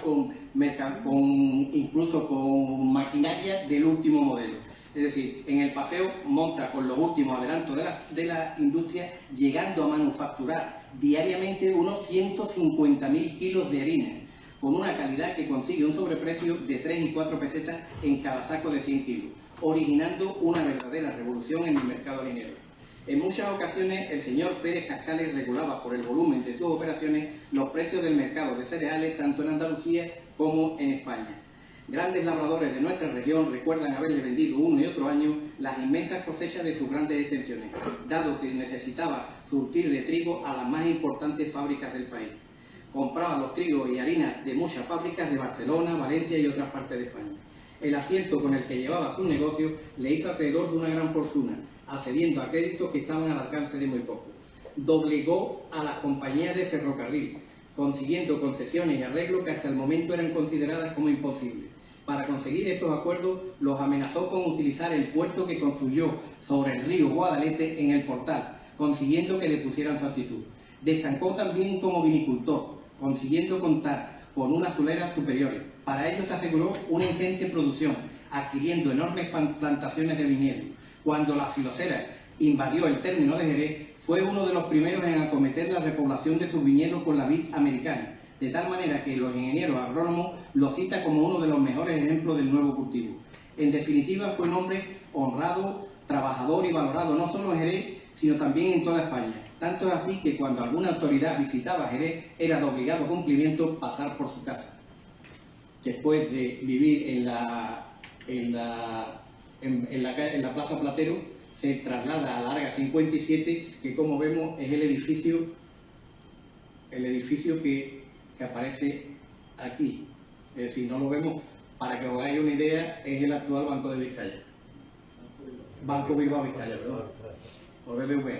incluso con maquinaria del último modelo. Es decir, en el paseo monta con los últimos adelantos de la industria, llegando a manufacturar diariamente unos 150.000 kilos de harina, con una calidad que consigue un sobreprecio de 3 y 4 pesetas en cada saco de 100 kilos, originando una verdadera revolución en el mercado harinero. En muchas ocasiones el señor Pérez Cascales regulaba por el volumen de sus operaciones los precios del mercado de cereales tanto en Andalucía como en España. Grandes labradores de nuestra región recuerdan haberle vendido uno y otro año las inmensas cosechas de sus grandes extensiones, dado que necesitaba surtir de trigo a las más importantes fábricas del país. Compraba los trigos y harinas de muchas fábricas de Barcelona, Valencia y otras partes de España. El acierto con el que llevaba su negocio le hizo acreedor de una gran fortuna, accediendo a créditos que estaban al alcance de muy poco. Doblegó a las compañías de ferrocarril, consiguiendo concesiones y arreglos que hasta el momento eran consideradas como imposibles. Para conseguir estos acuerdos, los amenazó con utilizar el puerto que construyó sobre el río Guadalete en el Portal, consiguiendo que le pusieran su actitud. Destacó también como vinicultor, consiguiendo contar con unas azuleras superiores. Para ello se aseguró una ingente producción, adquiriendo enormes plantaciones de viñedos. Cuando la filocera invadió el término de Jerez, fue uno de los primeros en acometer la repoblación de sus viñedos con la vid americana, de tal manera que los ingenieros agrónomos lo citan como uno de los mejores ejemplos del nuevo cultivo. En definitiva, fue un hombre honrado, trabajador y valorado no solo en Jerez, sino también en toda España. Tanto es así que cuando alguna autoridad visitaba Jerez, era de obligado cumplimiento pasar por su casa. Después de vivir en la Plaza Platero, se traslada a la Larga 57, que como vemos es el edificio que aparece aquí. Es decir, no lo vemos, para que os hagáis una idea, es el actual Banco de Vizcaya. Banco Bilbao Vizcaya, perdón. Por BBVA.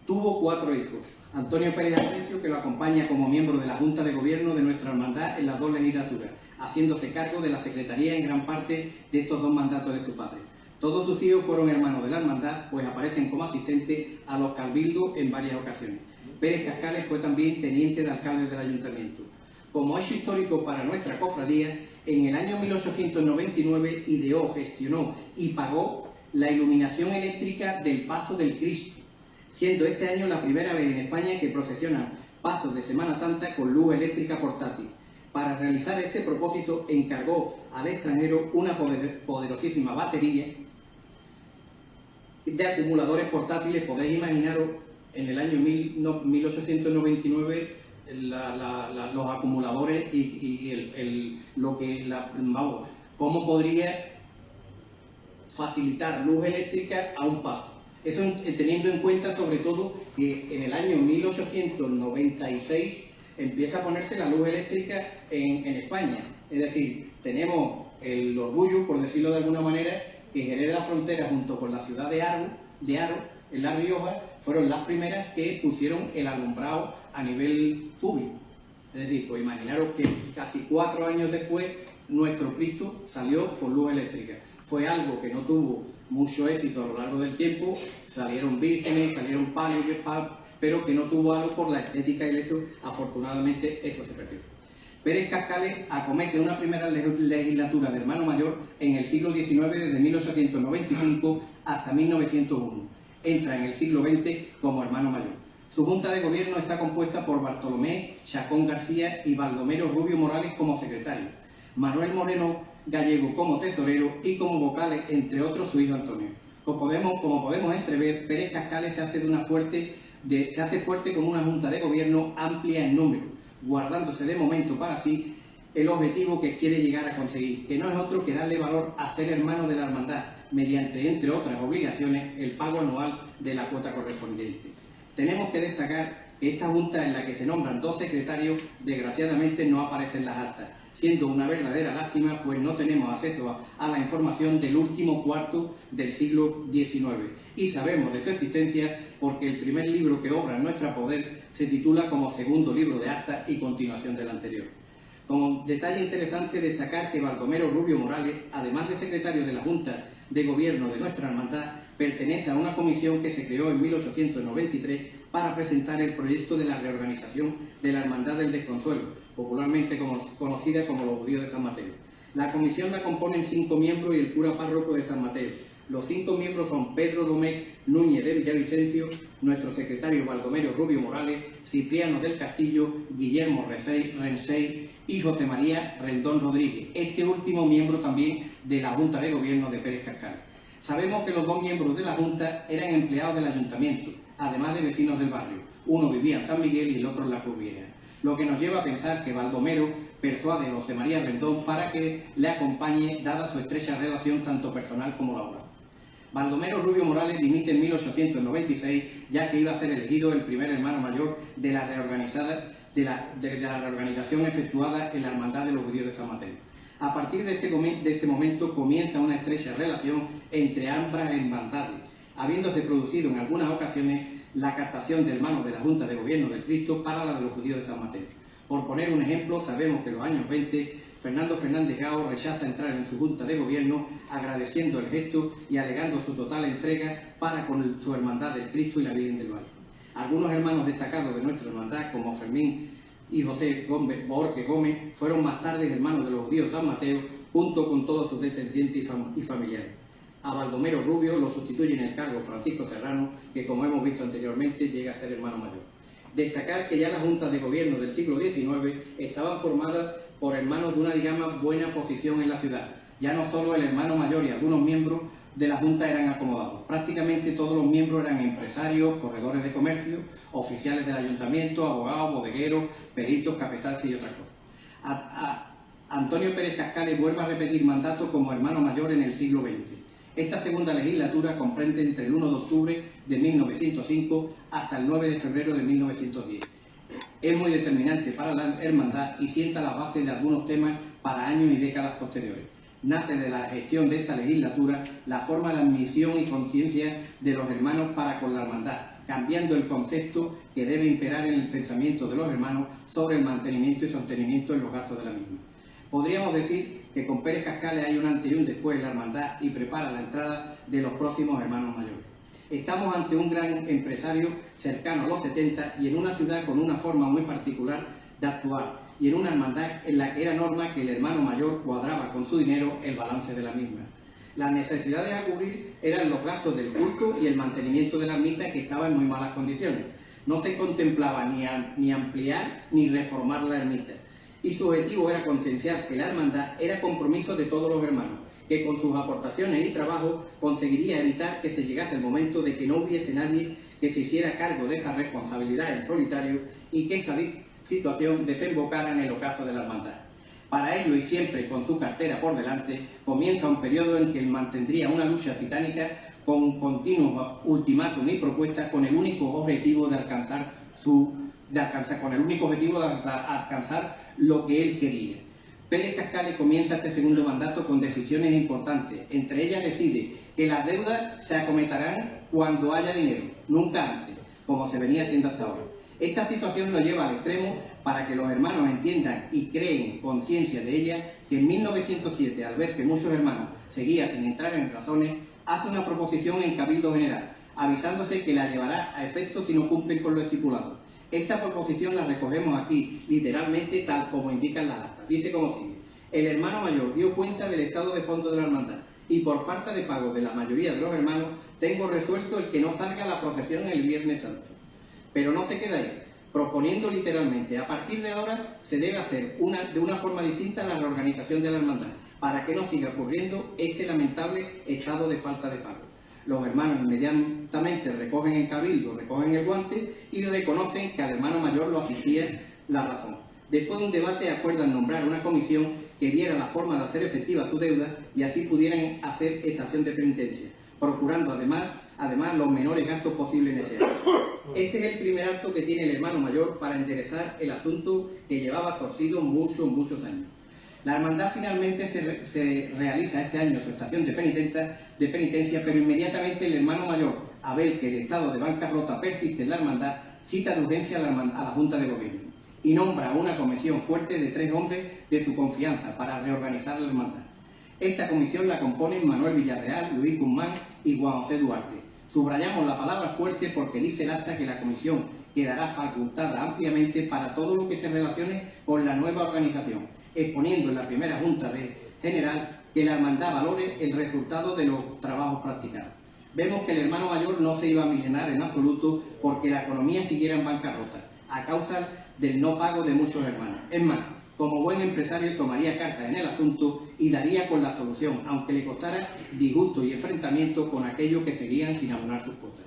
Tuvo 4 hijos. Antonio Pérez Asensio, que lo acompaña como miembro de la Junta de Gobierno de nuestra hermandad en las 2 legislaturas, haciéndose cargo de la secretaría en gran parte de estos 2 mandatos de su padre. Todos sus hijos fueron hermanos de la hermandad, pues aparecen como asistentes a los cabildos en varias ocasiones. Pérez Cascales fue también teniente de alcalde del ayuntamiento. Como hecho histórico para nuestra cofradía, en el año 1899 ideó, gestionó y pagó la iluminación eléctrica del Paso del Cristo, siendo este año la primera vez en España que procesionan pasos de Semana Santa con luz eléctrica portátil. Para realizar este propósito encargó al extranjero una poderosísima batería de acumuladores portátiles. Podéis imaginaros en el año 1899 los acumuladores y cómo podría facilitar luz eléctrica a un paso. Eso teniendo en cuenta sobre todo que en el año 1896 empieza a ponerse la luz eléctrica en España. Es decir, tenemos el orgullo, por decirlo de alguna manera, que Jerez de la Frontera junto con la ciudad de Aro, en La Rioja, fueron las primeras que pusieron el alumbrado a nivel público. Es decir, pues imaginaros que casi 4 años después nuestro Cristo salió con luz eléctrica. Fue algo que no tuvo mucho éxito a lo largo del tiempo, salieron vírgenes, salieron palios, pero que no tuvo algo por la estética electro. Afortunadamente eso se perdió. Pérez Cascales acomete una primera legislatura de hermano mayor en el siglo XIX, desde 1895 hasta 1901. Entra en el siglo XX como hermano mayor. Su junta de gobierno está compuesta por Bartolomé Chacón García y Baldomero Rubio Morales como secretario, Manuel Moreno Gallego como tesorero y como vocales, entre otros, su hijo Antonio. Como podemos entrever, Pérez Cascales se hace fuerte con una junta de gobierno amplia en número, guardándose de momento para sí el objetivo que quiere llegar a conseguir, que no es otro que darle valor a ser hermano de la hermandad, mediante, entre otras obligaciones, el pago anual de la cuota correspondiente. Tenemos que destacar que esta junta, en la que se nombran 2 secretarios, desgraciadamente no aparecen las actas, siendo una verdadera lástima, pues no tenemos acceso a la información del último cuarto del siglo XIX, y sabemos de su existencia porque el primer libro que obra en nuestro poder se titula como segundo libro de actas y continuación del anterior. Como detalle interesante destacar que Baldomero Rubio Morales, además de secretario de la Junta de Gobierno de nuestra hermandad, pertenece a una comisión que se creó en 1893 para presentar el proyecto de la reorganización de la Hermandad del Desconsuelo, popularmente conocida como los Judíos de San Mateo. La comisión la componen 5 miembros y el cura párroco de San Mateo. Los 5 miembros son Pedro Domecq Núñez de Villavicencio, nuestro secretario Baldomero Rubio Morales, Cipriano del Castillo, Guillermo Rensey y José María Rendón Rodríguez, este último miembro también de la Junta de Gobierno de Pérez Cascales. Sabemos que los 2 miembros de la Junta eran empleados del ayuntamiento, además de vecinos del barrio. Uno vivía en San Miguel y el otro en La Cruz Vieja, lo que nos lleva a pensar que Baldomero persuade a José María Rendón para que le acompañe, dada su estrecha relación tanto personal como laboral. Baldomero Rubio Morales dimite en 1896, ya que iba a ser elegido el primer hermano mayor de la reorganización efectuada en la Hermandad de los Judíos de San Mateo. A partir de este momento comienza una estrecha relación entre ambas hermandades, habiéndose producido en algunas ocasiones la captación de hermanos de la Junta de Gobierno del Cristo para la de los Judíos de San Mateo. Por poner un ejemplo, sabemos que en los años 20, Fernando Fernández Gao rechaza entrar en su Junta de Gobierno, agradeciendo el gesto y alegando su total entrega para con su hermandad del Cristo y la Virgen del Valle. Algunos hermanos destacados de nuestra hermandad, como Fermín y José Borque Gómez, fueron más tarde hermanos de los Judíos de San Mateo, junto con todos sus descendientes y familiares. A Baldomero Rubio lo sustituye en el cargo Francisco Serrano, que, como hemos visto anteriormente, llega a ser hermano mayor. Destacar que ya las juntas de gobierno del siglo XIX estaban formadas por hermanos de una, digamos, buena posición en la ciudad. Ya no solo el hermano mayor y algunos miembros de la junta eran acomodados. Prácticamente todos los miembros eran empresarios, corredores de comercio, oficiales del ayuntamiento, abogados, bodegueros, peritos, capataces y otras cosas. Antonio Pérez Cascales vuelve a repetir mandato como hermano mayor en el siglo XX. Esta segunda legislatura comprende entre el 1 de octubre de 1905 hasta el 9 de febrero de 1910. Es muy determinante para la hermandad y sienta la base de algunos temas para años y décadas posteriores. Nace de la gestión de esta legislatura la forma de admisión y conciencia de los hermanos para con la hermandad, cambiando el concepto que debe imperar en el pensamiento de los hermanos sobre el mantenimiento y sostenimiento en los gastos de la misma. Podríamos decir que con Pérez Cascales hay un antes y un después en la hermandad y prepara la entrada de los próximos hermanos mayores. Estamos ante un gran empresario cercano a los 70 y en una ciudad con una forma muy particular de actuar, y en una hermandad en la que era norma que el hermano mayor cuadraba con su dinero el balance de la misma. Las necesidades a cubrir eran los gastos del culto y el mantenimiento de la ermita, que estaba en muy malas condiciones. No se contemplaba ni ampliar ni reformar la ermita. Y su objetivo era concienciar que la hermandad era compromiso de todos los hermanos, que con sus aportaciones y trabajo conseguiría evitar que se llegase el momento de que no hubiese nadie que se hiciera cargo de esa responsabilidad en solitario y que esta situación desembocara en el ocaso de la hermandad. Para ello, y siempre con su cartera por delante, comienza un periodo en que él mantendría una lucha titánica con continuos ultimátum y propuestas con el único objetivo de alcanzar lo que él quería. Pérez Cascales comienza este segundo mandato con decisiones importantes. Entre ellas decide que las deudas se acometerán cuando haya dinero, nunca antes, como se venía haciendo hasta ahora. Esta situación lo lleva al extremo para que los hermanos entiendan y creen conciencia de ella, que en 1907, al ver que muchos hermanos seguían sin entrar en razones, hace una proposición en Cabildo General, avisándose que la llevará a efecto si no cumplen con lo estipulado. Esta proposición la recogemos aquí, literalmente, tal como indican las actas. Dice como sigue: el hermano mayor dio cuenta del estado de fondo de la hermandad, y por falta de pago de la mayoría de los hermanos, tengo resuelto el que no salga la procesión el Viernes Santo. Pero no se queda ahí, proponiendo literalmente: a partir de ahora se debe hacer de una forma distinta la reorganización de la hermandad, para que no siga ocurriendo este lamentable estado de falta de pago. Los hermanos inmediatamente recogen el cabildo, recogen el guante y reconocen que al hermano mayor lo asistía la razón. Después de un debate acuerdan nombrar una comisión que viera la forma de hacer efectiva su deuda y así pudieran hacer estación de penitencia, procurando además los menores gastos posibles en ese año. Este es el primer acto que tiene el hermano mayor para enderezar el asunto que llevaba torcido muchos años. La hermandad finalmente se realiza este año su estación de penitencia, pero inmediatamente el hermano mayor, a ver que el estado de bancarrota persiste en la hermandad, cita de urgencia a la Junta de Gobierno y nombra una comisión fuerte de 3 hombres de su confianza para reorganizar la hermandad. Esta comisión la componen Manuel Villarreal, Luis Guzmán y Juan José Duarte. Subrayamos la palabra fuerte porque dice el acta que la comisión quedará facultada ampliamente para todo lo que se relacione con la nueva organización, exponiendo en la primera Junta General que la hermandad valore el resultado de los trabajos practicados. Vemos que el hermano mayor no se iba a milenar en absoluto porque la economía siguiera en bancarrota, a causa del no pago de muchos hermanos. Es más, como buen empresario tomaría cartas en el asunto y daría con la solución, aunque le costara disgusto y enfrentamiento con aquellos que seguían sin abonar sus cuotas.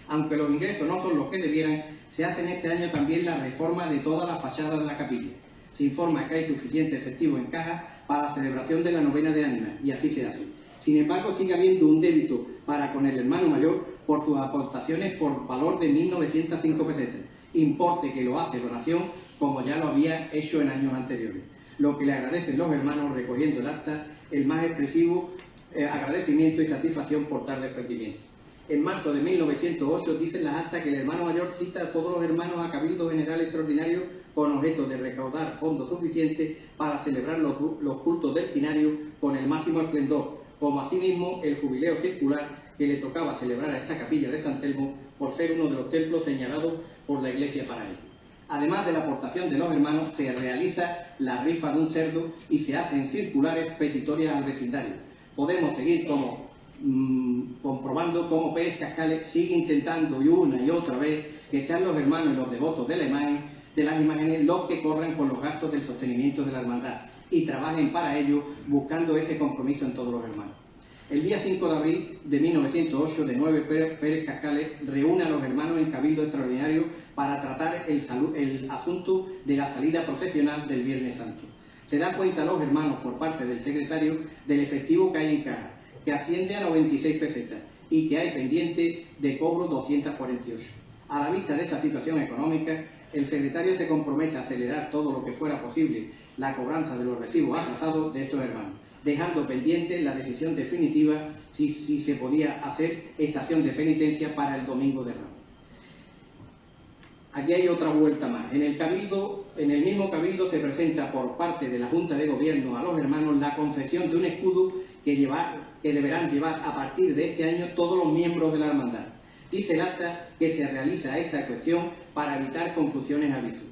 Aunque los ingresos no son los que debieran, se hace en este año también la reforma de toda la fachada de la capilla. Se informa que hay suficiente efectivo en caja para la celebración de la novena de Ánimas, y así se hace. Sin embargo, sigue habiendo un débito para con el hermano mayor por sus aportaciones por valor de 1.905 pesetas, importe que lo hace donación como ya lo había hecho en años anteriores. Lo que le agradecen los hermanos recogiendo el acta, el más expresivo agradecimiento y satisfacción por tal desprendimiento. En marzo de 1908 dicen las actas que el hermano mayor cita a todos los hermanos a Cabildo General Extraordinario con objeto de recaudar fondos suficientes para celebrar los cultos del quinario con el máximo esplendor, como asimismo el jubileo circular que le tocaba celebrar a esta capilla de San Telmo por ser uno de los templos señalados por la Iglesia para ello. Además de la aportación de los hermanos, se realiza la rifa de un cerdo y se hacen circulares petitorias al vecindario. Podemos seguir comprobando cómo Pérez Cascales sigue intentando y una y otra vez que sean los hermanos y los devotos de las imágenes los que corran con los gastos del sostenimiento de la hermandad y trabajen para ello buscando ese compromiso en todos los hermanos. El día 5 de abril de 1908, de 9, Pérez Cascales reúne a los hermanos en Cabildo Extraordinario para tratar el asunto de la salida procesional del Viernes Santo. Se da cuenta a los hermanos por parte del secretario del efectivo que hay en caja, que asciende a 96 pesetas y que hay pendiente de cobro 248. A la vista de esta situación económica, el secretario se compromete a acelerar todo lo que fuera posible la cobranza de los recibos atrasados de estos hermanos, dejando pendiente la decisión definitiva si se podía hacer estación de penitencia para el Domingo de Ramos. Aquí hay otra vuelta más. En el mismo cabildo se presenta por parte de la Junta de Gobierno a los hermanos la concesión de un escudo que deberán llevar a partir de este año todos los miembros de la hermandad. Dice el acta que se realiza esta cuestión para evitar confusiones a viso.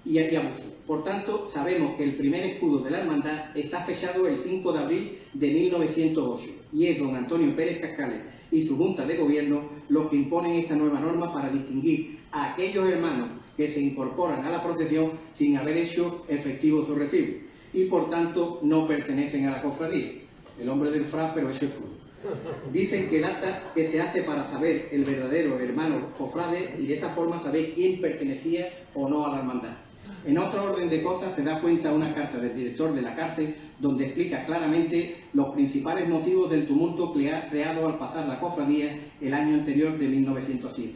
y abusos. Por tanto, sabemos que el primer escudo de la hermandad está fechado el 5 de abril de 1908 y es don Antonio Pérez Cascales y su Junta de Gobierno los que imponen esta nueva norma para distinguir a aquellos hermanos que se incorporan a la procesión sin haber hecho efectivo su recibo y por tanto no pertenecen a la cofradía. El hombre del frac, pero ese escudo. Dicen que el acta que se hace para saber el verdadero hermano cofrade y de esa forma saber quién pertenecía o no a la hermandad. En otro orden de cosas se da cuenta una carta del director de la cárcel donde explica claramente los principales motivos del tumulto creado al pasar la cofradía el año anterior de 1907,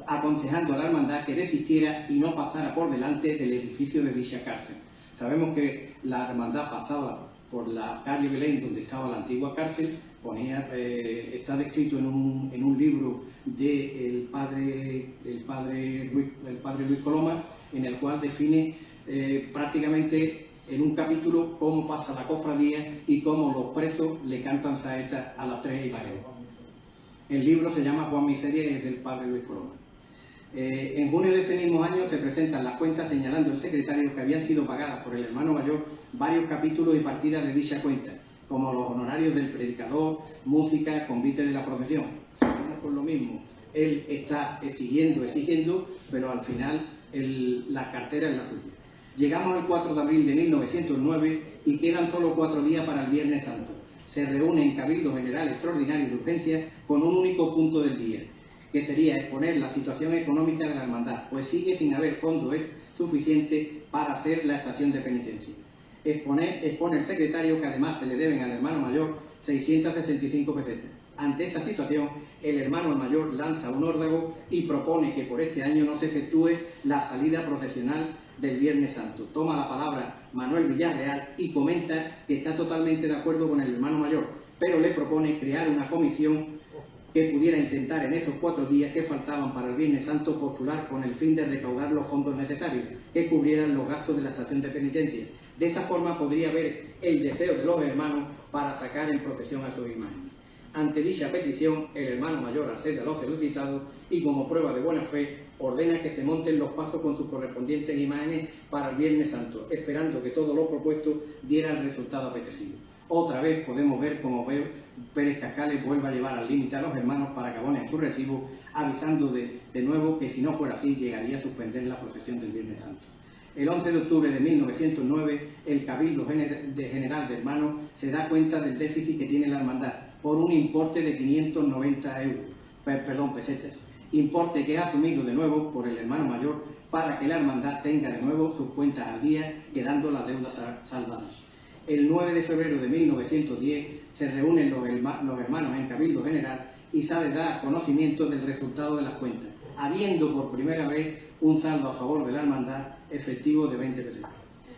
aconsejando a la hermandad que desistiera y no pasara por delante del edificio de dicha cárcel. Sabemos que la hermandad pasaba por la calle Belén donde estaba la antigua cárcel, está descrito en un libro del padre Luis Coloma, en el cual define prácticamente en un capítulo cómo pasa la cofradía y cómo los presos le cantan saetas a las 3 imágenes. El libro se llama Juan Miseria y es del padre Luis Coloma. En junio de ese mismo año se presentan las cuentas señalando el secretario que habían sido pagadas por el hermano mayor varios capítulos y partidas de dicha cuenta, como los honorarios del predicador, música, convite de la procesión. Seguimos con lo mismo. Él está exigiendo, pero al final la cartera es la suya. Llegamos al 4 de abril de 1909 y quedan solo 4 días para el Viernes Santo. Se reúne en Cabildo General Extraordinario de Urgencia con un único punto del día, que sería exponer la situación económica de la hermandad, pues sigue sin haber fondos suficientes para hacer la estación de penitencia. Expone el secretario que además se le deben al hermano mayor 665 pesetas. Ante esta situación, el hermano mayor lanza un órdago y propone que por este año no se efectúe la salida procesional del Viernes Santo. Toma la palabra Manuel Villarreal y comenta que está totalmente de acuerdo con el hermano mayor, pero le propone crear una comisión que pudiera intentar en esos 4 días que faltaban para el Viernes Santo postular con el fin de recaudar los fondos necesarios que cubrieran los gastos de la estación de penitencia. De esa forma podría haber el deseo de los hermanos para sacar en procesión a sus imágenes. Ante dicha petición, el hermano mayor accede a lo solicitado y como prueba de buena fe ordena que se monten los pasos con sus correspondientes imágenes para el Viernes Santo, esperando que todo lo propuesto diera el resultado apetecido. Otra vez podemos ver cómo Pérez Cascales vuelve a llevar al límite a los hermanos para que abonen su recibo, avisando de nuevo que si no fuera así llegaría a suspender la procesión del Viernes Santo. El 11 de octubre de 1909, el Cabildo General de Hermanos se da cuenta del déficit que tiene la hermandad por un importe de 590 pesetas, importe que es asumido de nuevo por el hermano mayor para que la hermandad tenga de nuevo sus cuentas al día, quedando las deudas saldadas. El 9 de febrero de 1910 se reúnen los hermanos en Cabildo General y se da conocimiento del resultado de las cuentas, habiendo por primera vez un saldo a favor de la hermandad efectivo de 20 pesetas.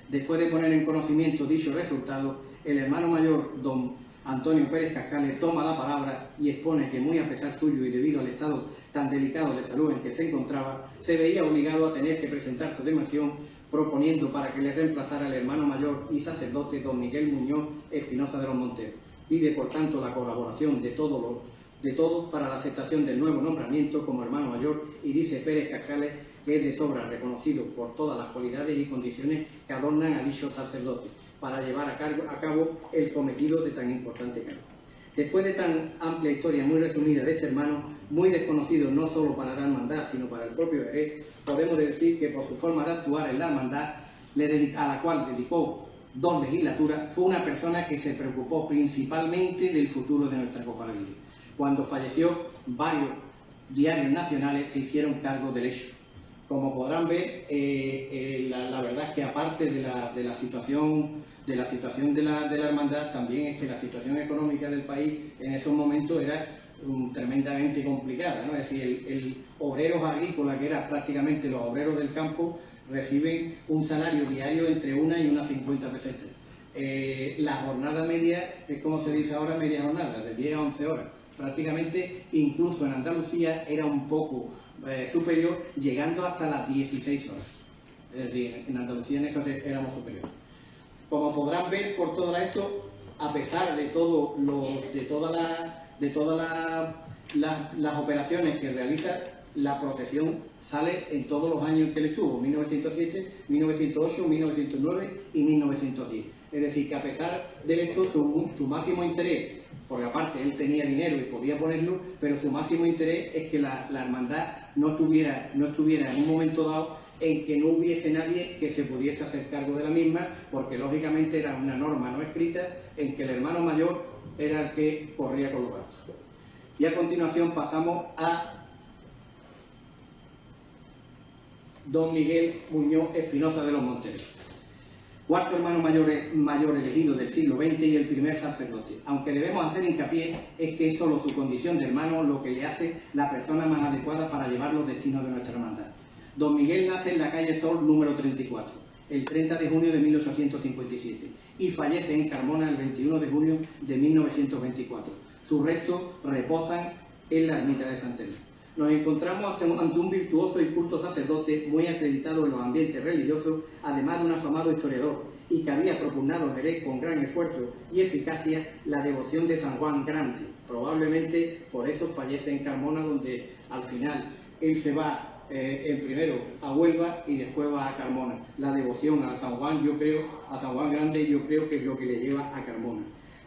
Después de poner en conocimiento dicho resultado, el hermano mayor, don Antonio Pérez Cascales, toma la palabra y expone que muy a pesar suyo y debido al estado tan delicado de salud en que se encontraba, se veía obligado a tener que presentar su dimisión, proponiendo para que le reemplazara el hermano mayor y sacerdote don Miguel Muñoz Espinosa de los Monteros. Pide por tanto la colaboración de todos para la aceptación del nuevo nombramiento como hermano mayor y dice Pérez Cascales que es de sobra reconocido por todas las cualidades y condiciones que adornan a dicho sacerdote para llevar a cabo el cometido de tan importante cargo. Después de tan amplia historia muy resumida de este hermano, muy desconocido no solo para la hermandad, sino para el propio Jerez, podemos decir que por su forma de actuar en la hermandad, a la cual dedicó 2 legislaturas, fue una persona que se preocupó principalmente del futuro de nuestra cofradía. Cuando falleció, varios diarios nacionales se hicieron cargo del hecho. Como podrán ver, la verdad es que aparte de la situación de la hermandad, también es que la situación económica del país en esos momentos era tremendamente complicada, ¿no? Es decir, el obrero agrícola, que era prácticamente los obreros del campo, reciben un salario diario entre 1 y 1,50 pesetas. La jornada media es como se dice ahora, media jornada, de 10 a 11 horas. Prácticamente, incluso en Andalucía, era un poco superior, llegando hasta las 16 horas. Es decir, en Andalucía en eso éramos superiores. Como podrán ver por todo esto, a pesar de todas las operaciones que realiza, la procesión sale en todos los años que él estuvo, 1907, 1908, 1909 y 1910. Es decir, que a pesar de esto, su máximo interés, porque aparte él tenía dinero y podía ponerlo, pero su máximo interés es que la hermandad no estuviera en un momento dado en que no hubiese nadie que se pudiese hacer cargo de la misma, porque lógicamente era una norma no escrita en que el hermano mayor era el que corría con los gastos. Y a continuación pasamos a don Miguel Muñoz Espinosa de los Monteros, cuarto hermano mayor elegido del siglo XX y el primer sacerdote. Aunque debemos hacer hincapié, es que es solo su condición de hermano lo que le hace la persona más adecuada para llevar los destinos de nuestra hermandad. Don Miguel nace en la calle Sol número 34, el 30 de junio de 1857, y fallece en Carmona el 21 de junio de 1924. Sus restos reposan en la ermita de San Telmo. Nos encontramos ante un virtuoso y culto sacerdote muy acreditado en los ambientes religiosos, además de un afamado historiador, y que había propugnado Jerez con gran esfuerzo y eficacia la devoción de San Juan Grande. Probablemente por eso fallece en Carmona, donde al final él se va primero a Huelva y después va a Carmona. La devoción a San Juan, a San Juan Grande, yo creo que es lo que le lleva a Carmona.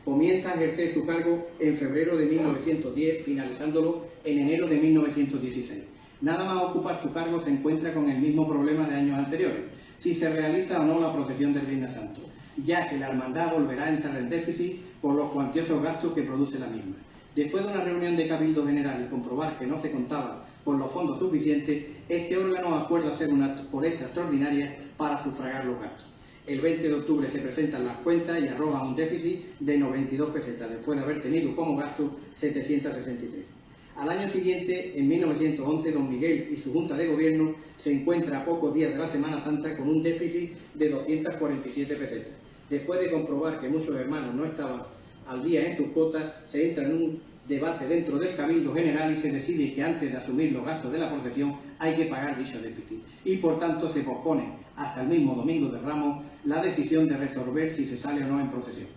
Comienza a ejercer su cargo en febrero de 1910, finalizándolo en enero de 1916. Nada más ocupar su cargo se encuentra con el mismo problema de años anteriores, si se realiza o no la procesión del Viernes Santo, ya que la hermandad volverá a entrar en déficit por los cuantiosos gastos que produce la misma. Después de una reunión de Cabildo General y comprobar que no se contaba con los fondos suficientes, este órgano acuerda hacer una colecta extraordinaria para sufragar los gastos. El 20 de octubre se presentan las cuentas y arroja un déficit de 92 pesetas, después de haber tenido como gasto 763. Al año siguiente, en 1911, don Miguel y su Junta de Gobierno se encuentra a pocos días de la Semana Santa con un déficit de 247 pesetas. Después de comprobar que muchos hermanos no estaban al día en sus cuotas, se entra en un debate dentro del Cabildo General y se decide que antes de asumir los gastos de la procesión hay que pagar dicho déficit. Y por tanto se pospone hasta el mismo Domingo de Ramos la decisión de resolver si se sale o no en procesión.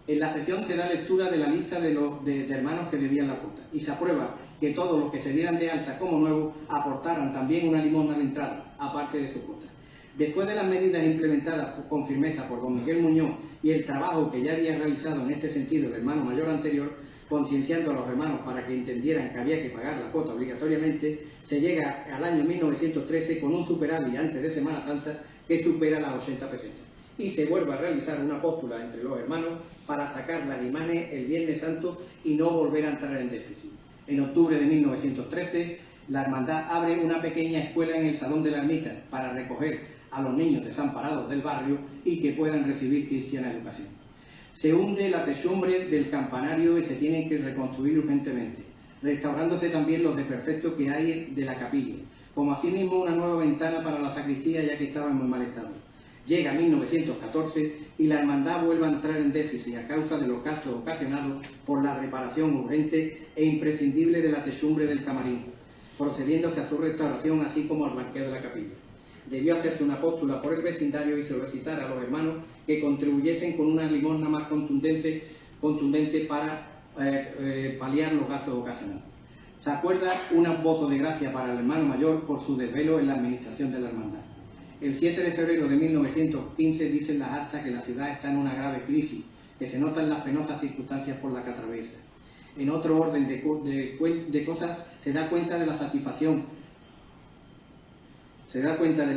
En la sesión se da lectura de la lista de hermanos que debían la cuota y se aprueba que todos los que se dieran de alta como nuevos aportaran también una limosna de entrada, aparte de su cuota. Después de las medidas implementadas con firmeza por don Miguel Muñoz y el trabajo que ya había realizado en este sentido el hermano mayor anterior, concienciando a los hermanos para que entendieran que había que pagar la cuota obligatoriamente, se llega al año 1913 con un superávit antes de Semana Santa que supera las 80 pesetas. Y se vuelve a realizar una póstula entre los hermanos para sacar las imanes el Viernes Santo y no volver a entrar en déficit. En octubre de 1913, la hermandad abre una pequeña escuela en el Salón de la Ermita para recoger a los niños desamparados del barrio y que puedan recibir cristiana educación. Se hunde la techumbre del campanario y se tienen que reconstruir urgentemente, restaurándose también los desperfectos que hay de la capilla, como asimismo una nueva ventana para la sacristía, ya que estaba en muy mal estado. Llega 1914 y la hermandad vuelve a entrar en déficit a causa de los gastos ocasionados por la reparación urgente e imprescindible de la techumbre del camarín, procediéndose a su restauración así como al blanqueo de la capilla. Debió hacerse una póstula por el vecindario y solicitar a los hermanos que contribuyesen con una limosna más contundente para paliar los gastos ocasionados. Se acuerda un voto de gracia para el hermano mayor por su desvelo en la administración de la hermandad. El 7 de febrero de 1915 dicen las actas que la ciudad está en una grave crisis, que se notan las penosas circunstancias por las que atraviesa. En otro orden de cosas, se da cuenta de la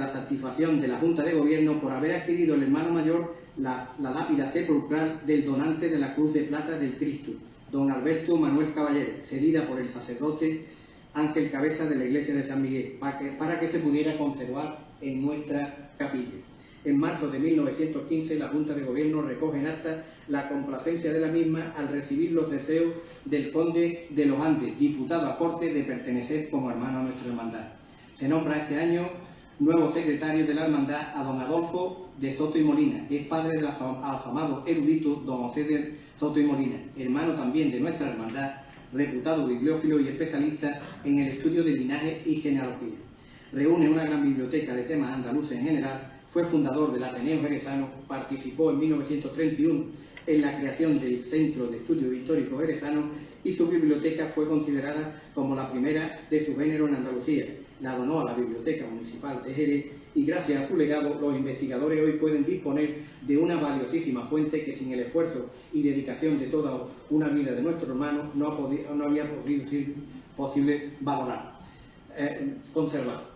satisfacción de la Junta de Gobierno por haber adquirido el hermano mayor la lápida sepulcral del donante de la Cruz de Plata del Cristo, don Alberto Manuel Caballero, cedida por el sacerdote Ángel Cabeza de la Iglesia de San Miguel, para que se pudiera conservar en nuestra capilla. En marzo de 1915, la Junta de Gobierno recoge en acta la complacencia de la misma al recibir los deseos del conde de los Andes, diputado a Corte, de pertenecer como hermano a nuestra hermandad. Se nombra este año nuevo secretario de la hermandad a don Adolfo de Soto y Molina, que es padre del afamado erudito don José de Soto y Molina, hermano también de nuestra hermandad, reputado bibliófilo y especialista en el estudio de linaje y genealogía. Reúne una gran biblioteca de temas andaluces en general, fue fundador del Ateneo Jerezano, participó en 1931 en la creación del Centro de Estudios Históricos Jerezanos y su biblioteca fue considerada como la primera de su género en Andalucía. La donó a la Biblioteca Municipal de Jerez y gracias a su legado los investigadores hoy pueden disponer de una valiosísima fuente que sin el esfuerzo y dedicación de toda una vida de nuestros hermanos no había podido ser posible conservar.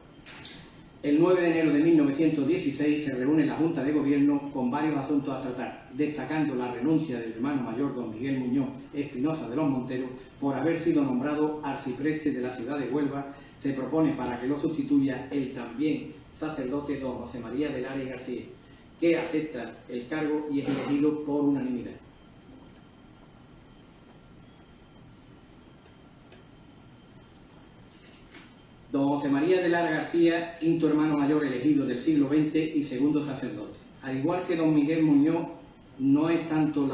El 9 de enero de 1916 se reúne la Junta de Gobierno con varios asuntos a tratar, destacando la renuncia del hermano mayor don Miguel Muñoz Espinosa de los Monteros por haber sido nombrado arcipreste de la ciudad de Huelva. Se propone para que lo sustituya el también sacerdote don José María de Lara y García, que acepta el cargo y es elegido por unanimidad. Don José María de Lara García, quinto hermano mayor elegido del siglo XX y segundo sacerdote. Al igual que don Miguel Muñoz, no es tanto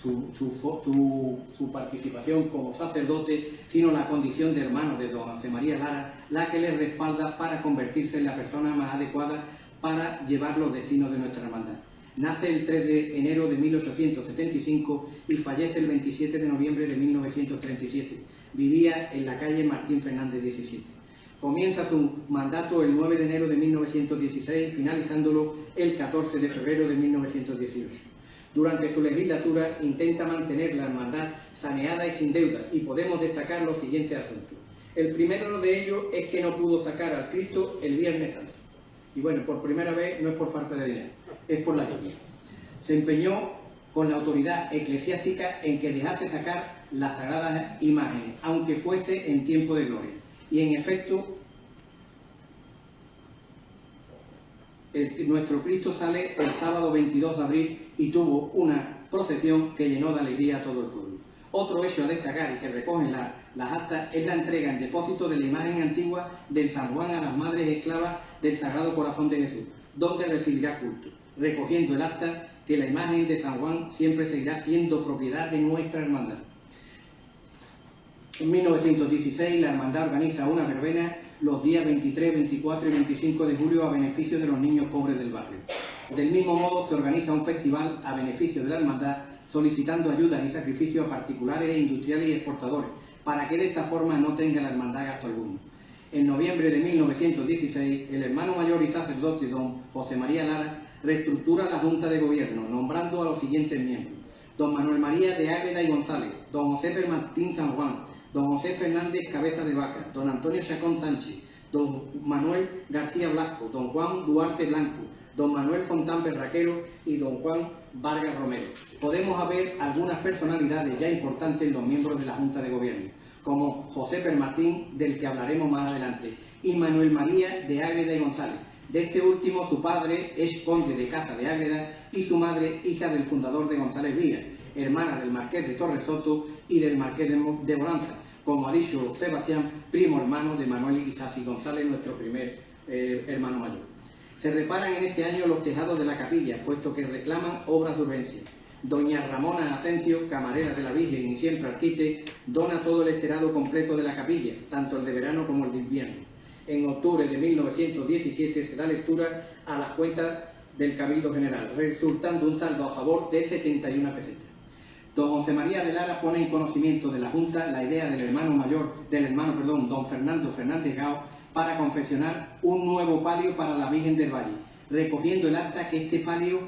su participación como sacerdote, sino la condición de hermano de don José María Lara, la que le respalda para convertirse en la persona más adecuada para llevar los destinos de nuestra hermandad. Nace el 3 de enero de 1875 y fallece el 27 de noviembre de 1937. Vivía en la calle Martín Fernández 17. Comienza su mandato el 9 de enero de 1916, finalizándolo el 14 de febrero de 1918. Durante su legislatura intenta mantener la hermandad saneada y sin deudas, y podemos destacar los siguientes asuntos. El primero de ellos es que no pudo sacar al Cristo el Viernes Santo. Y bueno, por primera vez no es por falta de dinero, es por la lluvia. Se empeñó con la autoridad eclesiástica en que dejase sacar las sagradas imágenes, aunque fuese en tiempo de gloria. Y en efecto, nuestro Cristo sale el sábado 22 de abril y tuvo una procesión que llenó de alegría a todo el pueblo. Otro hecho a destacar y que recogen las actas es la entrega en depósito de la imagen antigua del San Juan a las madres esclavas del Sagrado Corazón de Jesús, donde recibirá culto, recogiendo el acta que la imagen de San Juan siempre seguirá siendo propiedad de nuestra hermandad. En 1916 la hermandad organiza una verbena los días 23, 24 y 25 de julio a beneficio de los niños pobres del barrio. Del mismo modo se organiza un festival a beneficio de la hermandad solicitando ayudas y sacrificios a particulares, industriales y exportadores, para que de esta forma no tenga la hermandad gasto alguno. En noviembre de 1916, el hermano mayor y sacerdote don José María Lara reestructura la Junta de Gobierno, nombrando a los siguientes miembros: don Manuel María de Águeda y González, don José Martín San Juan, don José Fernández Cabeza de Vaca, don Antonio Chacón Sánchez, don Manuel García Blasco, don Juan Duarte Blanco, don Manuel Fontán Berraquero y don Juan Vargas Romero. Podemos ver algunas personalidades ya importantes en los miembros de la Junta de Gobierno, como José Permartín, del que hablaremos más adelante, y Manuel María de Águeda y González. De este último, su padre es conde de Casa de Águeda y su madre, hija del fundador de González Villa, hermana del marqués de Torres Soto y del marqués de Bonanza, como ha dicho Sebastián, primo hermano de Manuel Isasi González, nuestro primer hermano mayor. Se reparan en este año los tejados de la capilla, puesto que reclaman obras de urgencia. Doña Ramona Asensio, camarera de la Virgen y siempre arquite, dona todo el esterado completo de la capilla, tanto el de verano como el de invierno. En octubre de 1917 se da lectura a las cuentas del Cabildo General, resultando un saldo a favor de 71 pesetas. Don José María de Lara pone en conocimiento de la Junta la idea del hermano don Fernando Fernández Gao, para confeccionar un nuevo palio para la Virgen del Valle, recogiendo el acta que este palio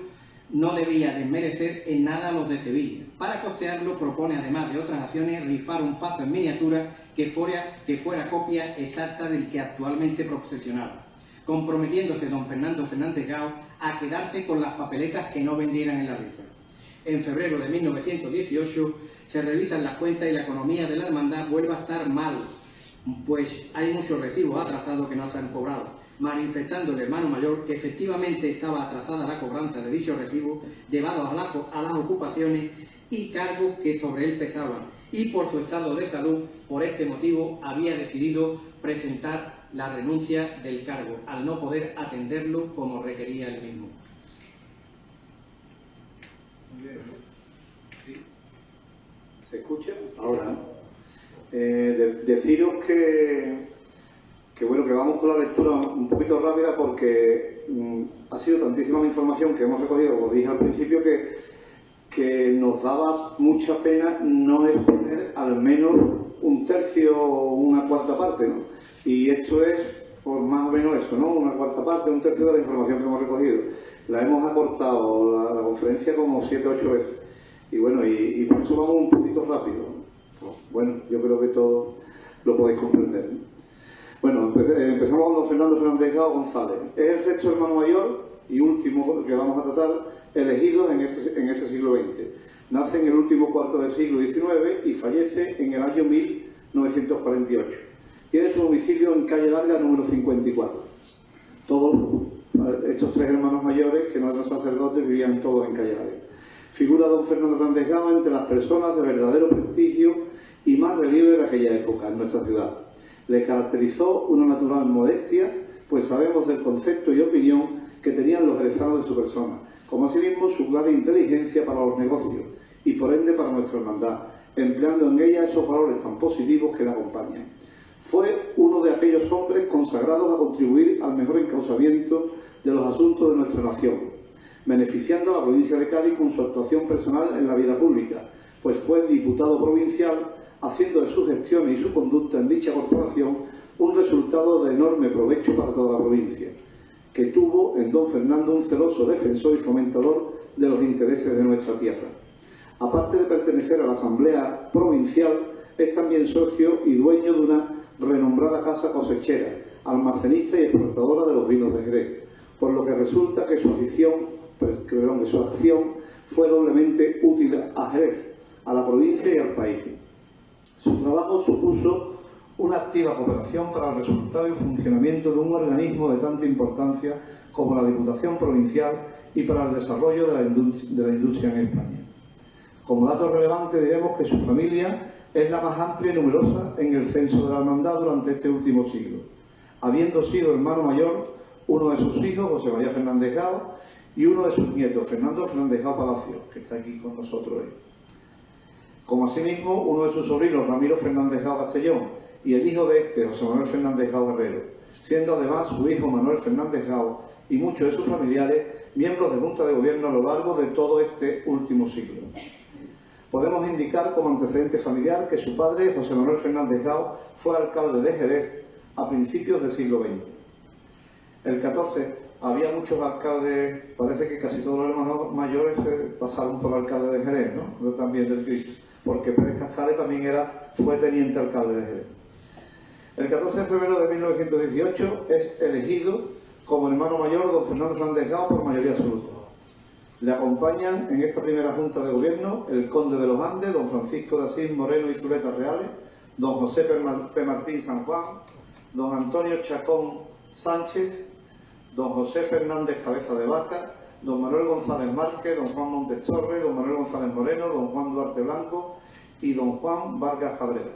no debía desmerecer en nada a los de Sevilla. Para costearlo propone, además de otras acciones, rifar un paso en miniatura que fuera copia exacta del que actualmente procesionaba, comprometiéndose don Fernando Fernández Gao a quedarse con las papeletas que no vendieran en la rifa. En febrero de 1918 se revisan las cuentas y la economía de la hermandad vuelve a estar mal, pues hay muchos recibos atrasados que no se han cobrado, manifestando el hermano mayor que efectivamente estaba atrasada la cobranza de dichos recibos debido a las ocupaciones y cargos que sobre él pesaban, y por su estado de salud. Por este motivo había decidido presentar la renuncia del cargo, al no poder atenderlo como requería el mismo. ¿Sí? ¿Se escucha? Ahora, deciros que bueno, que vamos con la lectura un poquito rápida porque ha sido tantísima la información que hemos recogido, como dije al principio, que nos daba mucha pena no exponer al menos un tercio o una cuarta parte, ¿no? Y esto es pues, más o menos eso, ¿no? Una cuarta parte, un tercio de la información que hemos recogido. La hemos acortado la conferencia como 7 o 8 veces. Y bueno, y por eso vamos un poquito rápido. Pues, bueno, yo creo que todos lo podéis comprender, ¿no? Bueno, empezamos con don Fernando Fernández Gao González. Es el sexto hermano mayor y último que vamos a tratar, elegidos en este siglo XX. Nace en el último cuarto del siglo XIX y fallece en el año 1948. Tiene su domicilio en calle Larga, número 54. Todos estos tres hermanos mayores, que no eran sacerdotes, vivían todos en calle Larga. Figura don Fernando Fernández Gao entre las personas de verdadero prestigio y más relieve de aquella época en nuestra ciudad. Le caracterizó una natural modestia, pues sabemos del concepto y opinión que tenían los herezados de su persona, como asimismo su clara inteligencia para los negocios y por ende para nuestra hermandad, empleando en ella esos valores tan positivos que la acompañan. Fue uno de aquellos hombres consagrados a contribuir al mejor encauzamiento de los asuntos de nuestra nación, beneficiando a la provincia de Cádiz con su actuación personal en la vida pública, pues fue diputado provincial, haciendo de su gestión y su conducta en dicha corporación un resultado de enorme provecho para toda la provincia, que tuvo en don Fernando un celoso defensor y fomentador de los intereses de nuestra tierra. Aparte de pertenecer a la Asamblea Provincial, es también socio y dueño de una renombrada casa cosechera, almacenista y exportadora de los vinos de Jerez, por lo que resulta que su acción fue doblemente útil a Jerez, a la provincia y al país. Su trabajo supuso una activa cooperación para el resultado y funcionamiento de un organismo de tanta importancia como la Diputación Provincial y para el desarrollo de la industria en España. Como dato relevante diremos que su familia es la más amplia y numerosa en el censo de la hermandad durante este último siglo, habiendo sido hermano mayor uno de sus hijos, José María Fernández Gao, y uno de sus nietos, Fernando Fernández Gao Palacio, que está aquí con nosotros hoy. Como asimismo uno de sus sobrinos, Ramiro Fernández Gao Castellón, y el hijo de este, José Manuel Fernández Gao Guerrero, siendo además su hijo Manuel Fernández Gao y muchos de sus familiares miembros de Junta de Gobierno a lo largo de todo este último siglo. Podemos indicar como antecedente familiar que su padre, José Manuel Fernández Gao, fue alcalde de Jerez a principios del siglo XX. El 14 había muchos alcaldes, parece que casi todos los hermanos mayores pasaron por alcalde de Jerez, ¿no? También del Cristo, porque Pérez Casale también fue teniente alcalde de Jerez. El 14 de febrero de 1918 es elegido como hermano mayor don Fernando Fernández Gao por mayoría absoluta. Le acompañan en esta primera Junta de Gobierno el conde de los Andes, don Francisco de Asís Moreno y Zuletas Reales, don José P. Martín San Juan, don Antonio Chacón Sánchez, don José Fernández Cabeza de Vaca, don Manuel González Márquez, don Juan Montes Torres, don Manuel González Moreno, don Juan Duarte Blanco y don Juan Vargas Cabrera.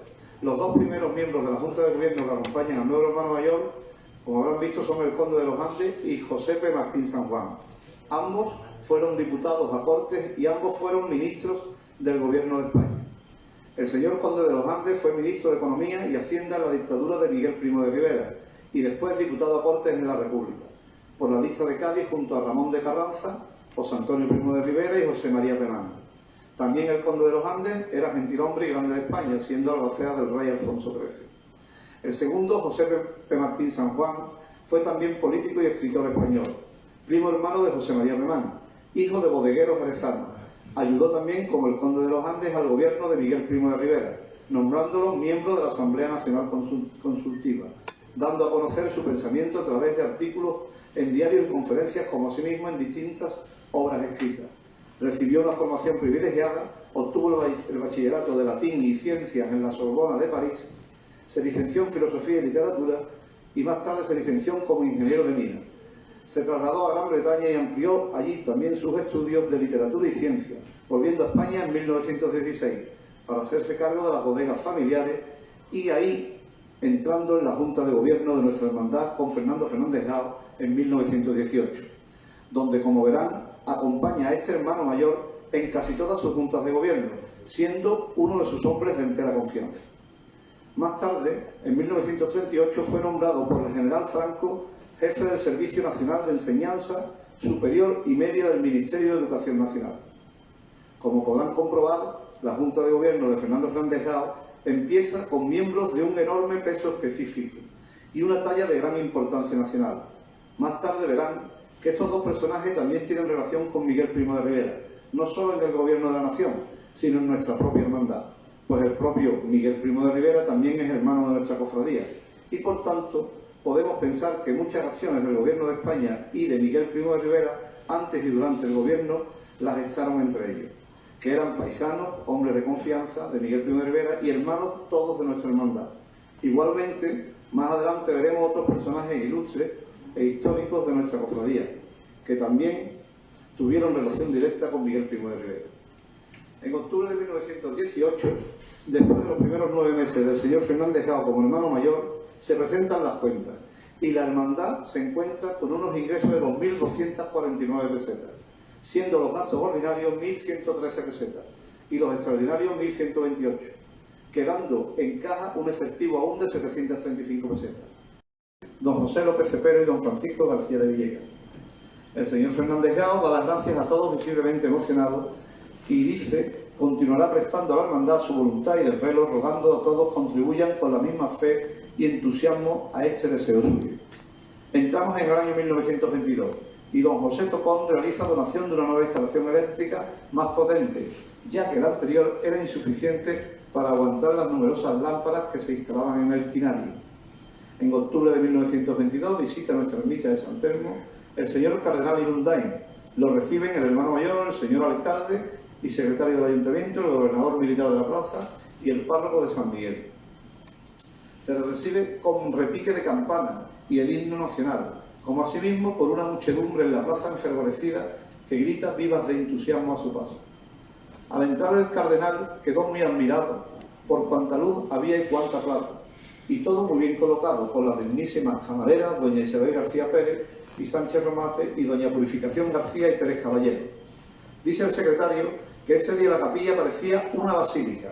Los dos primeros miembros de la Junta de Gobierno que acompañan al nuevo hermano mayor, como habrán visto, son el conde de los Andes y José P. Martín San Juan. Ambos fueron diputados a Cortes y ambos fueron ministros del Gobierno de España. El señor conde de los Andes fue ministro de Economía y Hacienda en la dictadura de Miguel Primo de Rivera y después diputado a Cortes en la República, por la lista de Cádiz junto a Ramón de Carranza, José Antonio Primo de Rivera y José María Penán. También el conde de los Andes era gentilhombre y grande de España, siendo albacea del rey Alfonso XIII. El segundo, José P. Martín San Juan, fue también político y escritor español, primo hermano de José María Penán, hijo de bodegueros jerezanos. Ayudó también, como el conde de los Andes, al gobierno de Miguel Primo de Rivera, nombrándolo miembro de la Asamblea Nacional Consultiva, dando a conocer su pensamiento a través de artículos en diarios y conferencias, como asimismo en distintas obras escritas. Recibió una formación privilegiada, obtuvo el bachillerato de latín y ciencias en la Sorbona de París, se licenció en filosofía y literatura y más tarde se licenció como ingeniero de minas. Se trasladó a Gran Bretaña y amplió allí también sus estudios de literatura y ciencia, volviendo a España en 1916 para hacerse cargo de las bodegas familiares y ahí entrando en la Junta de Gobierno de nuestra hermandad con Fernando Fernández Gao en 1918, donde, como verán, acompaña a este hermano mayor en casi todas sus juntas de gobierno, siendo uno de sus hombres de entera confianza. Más tarde, en 1938, fue nombrado por el general Franco jefe del Servicio Nacional de Enseñanza Superior y Media del Ministerio de Educación Nacional. Como podrán comprobar, la Junta de Gobierno de Fernando Fernández Gao empieza con miembros de un enorme peso específico y una talla de gran importancia nacional. Más tarde verán que estos dos personajes también tienen relación con Miguel Primo de Rivera, no solo en el Gobierno de la Nación, sino en nuestra propia hermandad, pues el propio Miguel Primo de Rivera también es hermano de nuestra cofradía y, por tanto, podemos pensar que muchas acciones del Gobierno de España y de Miguel Primo de Rivera, antes y durante el Gobierno, las echaron entre ellos, que eran paisanos, hombres de confianza de Miguel Primo de Rivera y hermanos todos de nuestra hermandad. Igualmente, más adelante veremos otros personajes ilustres e históricos de nuestra cofradía, que también tuvieron relación directa con Miguel Primo de Rivera. En octubre de 1918, después de los primeros 9 meses del señor Fernández Gao como hermano mayor, se presentan las cuentas y la hermandad se encuentra con unos ingresos de 2.249 pesetas, siendo los gastos ordinarios 1.113 pesetas y los extraordinarios 1.128, quedando en caja un efectivo aún de 735 pesetas. Don José López Cepero y don Francisco García de Villegas. El señor Fernández Gao da las gracias a todos visiblemente emocionados y dice: continuará prestando a la hermandad su voluntad y desvelo, rogando a todos contribuyan con la misma fe y entusiasmo a este deseo suyo. Entramos en el año 1922 y don José Tocón realiza donación de una nueva instalación eléctrica más potente, ya que la anterior era insuficiente para aguantar las numerosas lámparas que se instalaban en el quinario. En octubre de 1922 visita nuestra ermita de San Telmo el señor cardenal Irundain. Lo reciben el hermano mayor, el señor alcalde y secretario del ayuntamiento, el gobernador militar de la plaza y el párroco de San Miguel. Se le recibe con repique de campana y el himno nacional, como asimismo por una muchedumbre en la plaza enfervorecida que grita vivas de entusiasmo a su paso. Al entrar el cardenal quedó muy admirado por cuánta luz había y cuánta plata, y todo muy bien colocado por las dignísimas camareras doña Isabel García Pérez y Sánchez Romate y doña Purificación García y Pérez Caballero. Dice el secretario que ese día la capilla parecía una basílica.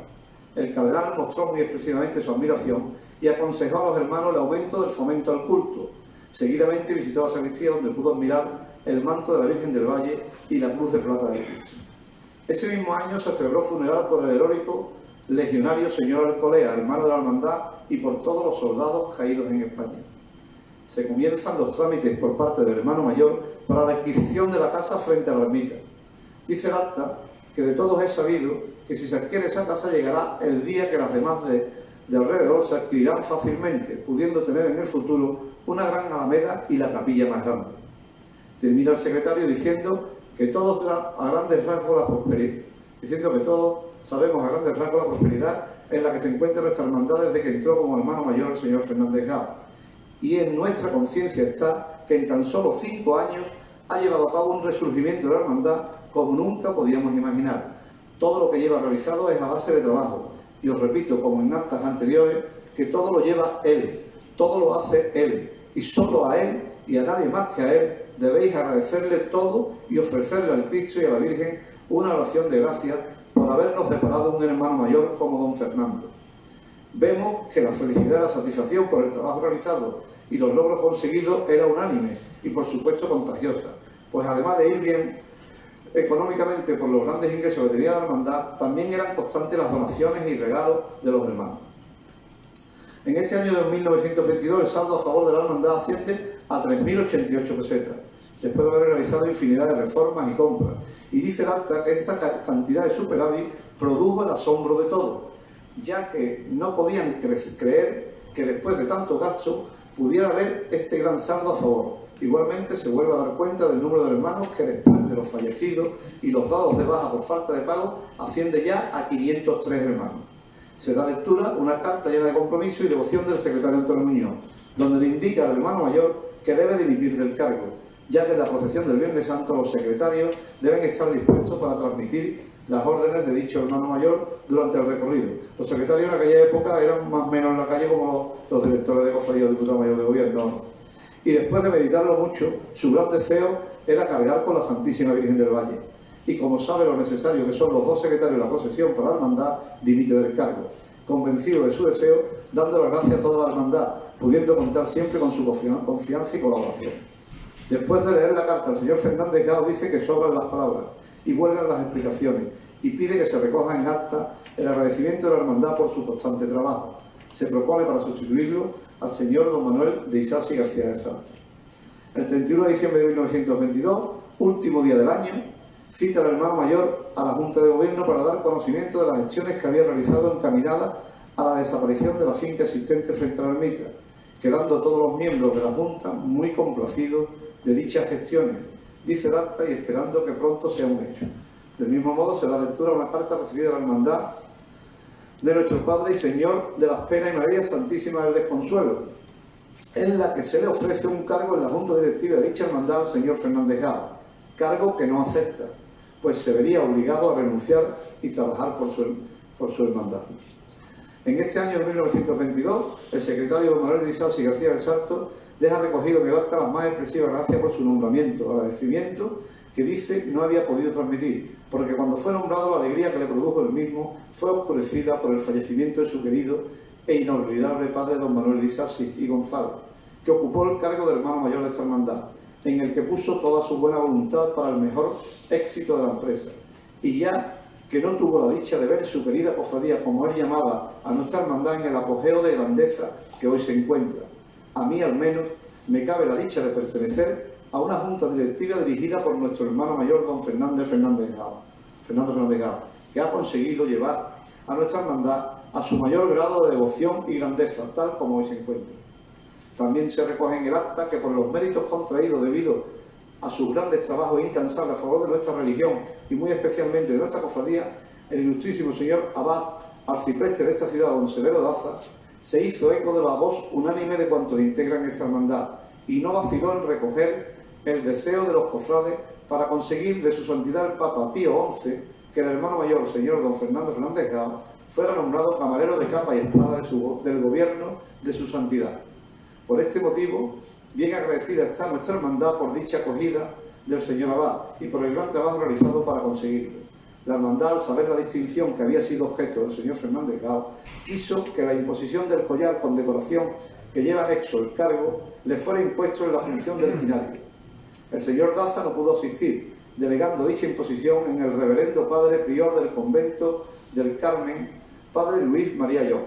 El cardenal mostró muy expresivamente su admiración y aconsejó a los hermanos el aumento del fomento al culto. Seguidamente visitó la sacristía, donde pudo admirar el manto de la Virgen del Valle y la cruz de plata de Cristo. Ese mismo año se celebró funeral por el heroico legionario señor Alcolea, hermano de la hermandad, y por todos los soldados caídos en España. Se comienzan los trámites por parte del hermano mayor para la adquisición de la casa frente a la ermita. Dice el acta que de todos es sabido que si se adquiere esa casa llegará el día que las demás de alrededor se adquirirán fácilmente, pudiendo tener en el futuro una gran alameda y la capilla más grande. Termina el secretario diciendo que todos a grandes rasgos la prosperidad, sabemos a grandes rasgos la prosperidad en la que se encuentra nuestra hermandad desde que entró como hermano mayor el señor Fernández Gao. Y en nuestra conciencia está que en tan solo 5 años ha llevado a cabo un resurgimiento de la hermandad como nunca podíamos imaginar. Todo lo que lleva realizado es a base de trabajo. Y os repito, como en actas anteriores, que todo lo lleva él, todo lo hace él. Y solo a él y a nadie más que a él debéis agradecerle todo y ofrecerle al Cristo y a la Virgen una oración de gracias por habernos deparado un hermano mayor como don Fernando. Vemos que la felicidad y la satisfacción por el trabajo realizado y los logros conseguidos era unánime y por supuesto contagiosa, pues además de ir bien económicamente por los grandes ingresos que tenía la hermandad, también eran constantes las donaciones y regalos de los hermanos. En este año de 1922 el saldo a favor de la hermandad asciende a 3.088 pesetas, después de haber realizado infinidad de reformas y compras, y dice el acta que esta cantidad de superávit produjo el asombro de todos, ya que no podían creer que después de tantos gastos pudiera haber este gran saldo a favor. Igualmente se vuelve a dar cuenta del número de hermanos que después de los fallecidos y los dados de baja por falta de pago asciende ya a 503 hermanos. Se da lectura una carta llena de compromiso y devoción del secretario Antonio Muñoz, donde le indica al hermano mayor que debe dimitir del cargo, ya que en la procesión del Viernes Santo los secretarios deben estar dispuestos para transmitir las órdenes de dicho hermano mayor durante el recorrido. Los secretarios en aquella época eran más o menos en la calle como los directores de cofradía o diputado mayor de gobierno. Y después de meditarlo mucho, su gran deseo era cargar con la Santísima Virgen del Valle. Y como sabe lo necesario que son los 2 secretarios de la procesión para la hermandad, dimite del cargo, convencido de su deseo, dando las gracias a toda la hermandad, pudiendo contar siempre con su confianza y colaboración. Después de leer la carta, el señor Fernández Gao dice que sobran las palabras y huelgan las explicaciones, y pide que se recoja en acta el agradecimiento de la hermandad por su constante trabajo. Se propone para sustituirlo al señor don Manuel de Isasi García de Salto. El 31 de diciembre de 1922, último día del año, cita al hermano mayor a la Junta de Gobierno para dar conocimiento de las gestiones que había realizado encaminadas a la desaparición de la finca existente frente a la ermita, quedando todos los miembros de la Junta muy complacidos de dichas gestiones, dice el acta, y esperando que pronto sea un hecho. Del mismo modo se da lectura a una carta recibida de la Hermandad de nuestro Padre y Señor de las Penas y María Santísima del Desconsuelo, en la que se le ofrece un cargo en la Junta Directiva de dicha hermandad al señor Fernández Gao, cargo que no acepta, pues se vería obligado a renunciar y trabajar por su hermandad. En este año de 1922, el secretario don Manuel de Isasi García del Salto deja recogido en el acta las más expresivas gracias por su nombramiento, agradecimiento que dice no había podido transmitir, porque cuando fue nombrado la alegría que le produjo el mismo fue oscurecida por el fallecimiento de su querido e inolvidable padre don Manuel de Isasi y González, que ocupó el cargo de hermano mayor de esta hermandad, en el que puso toda su buena voluntad para el mejor éxito de la empresa. Y ya que no tuvo la dicha de ver su querida cofradía, como él llamaba a nuestra hermandad, en el apogeo de grandeza que hoy se encuentra, a mí al menos me cabe la dicha de pertenecer a una junta directiva dirigida por nuestro hermano mayor don Fernando Fernández Gao, que ha conseguido llevar a nuestra hermandad a su mayor grado de devoción y grandeza, tal como hoy se encuentra. También se recoge en el acta que por los méritos contraídos debido a sus grandes trabajos incansables a favor de nuestra religión y muy especialmente de nuestra cofradía, el ilustrísimo señor abad arcipreste de esta ciudad, don Severo Daza, se hizo eco de la voz unánime de cuantos integran esta hermandad y no vaciló en recoger el deseo de los cofrades para conseguir de su santidad el Papa Pío XI que el hermano mayor, señor don Fernando Fernández Gao, fuera nombrado camarero de capa y espada del gobierno de su santidad. Por este motivo, bien agradecida está nuestra hermandad por dicha acogida del señor abad y por el gran trabajo realizado para conseguirlo. La hermandad, al saber la distinción que había sido objeto del señor Fernández Gao, quiso que la imposición del collar con decoración que lleva anexo el cargo le fuera impuesto en la función del quinario. El señor Daza no pudo asistir, delegando dicha imposición en el reverendo padre prior del convento del Carmen, padre Luis María Llop.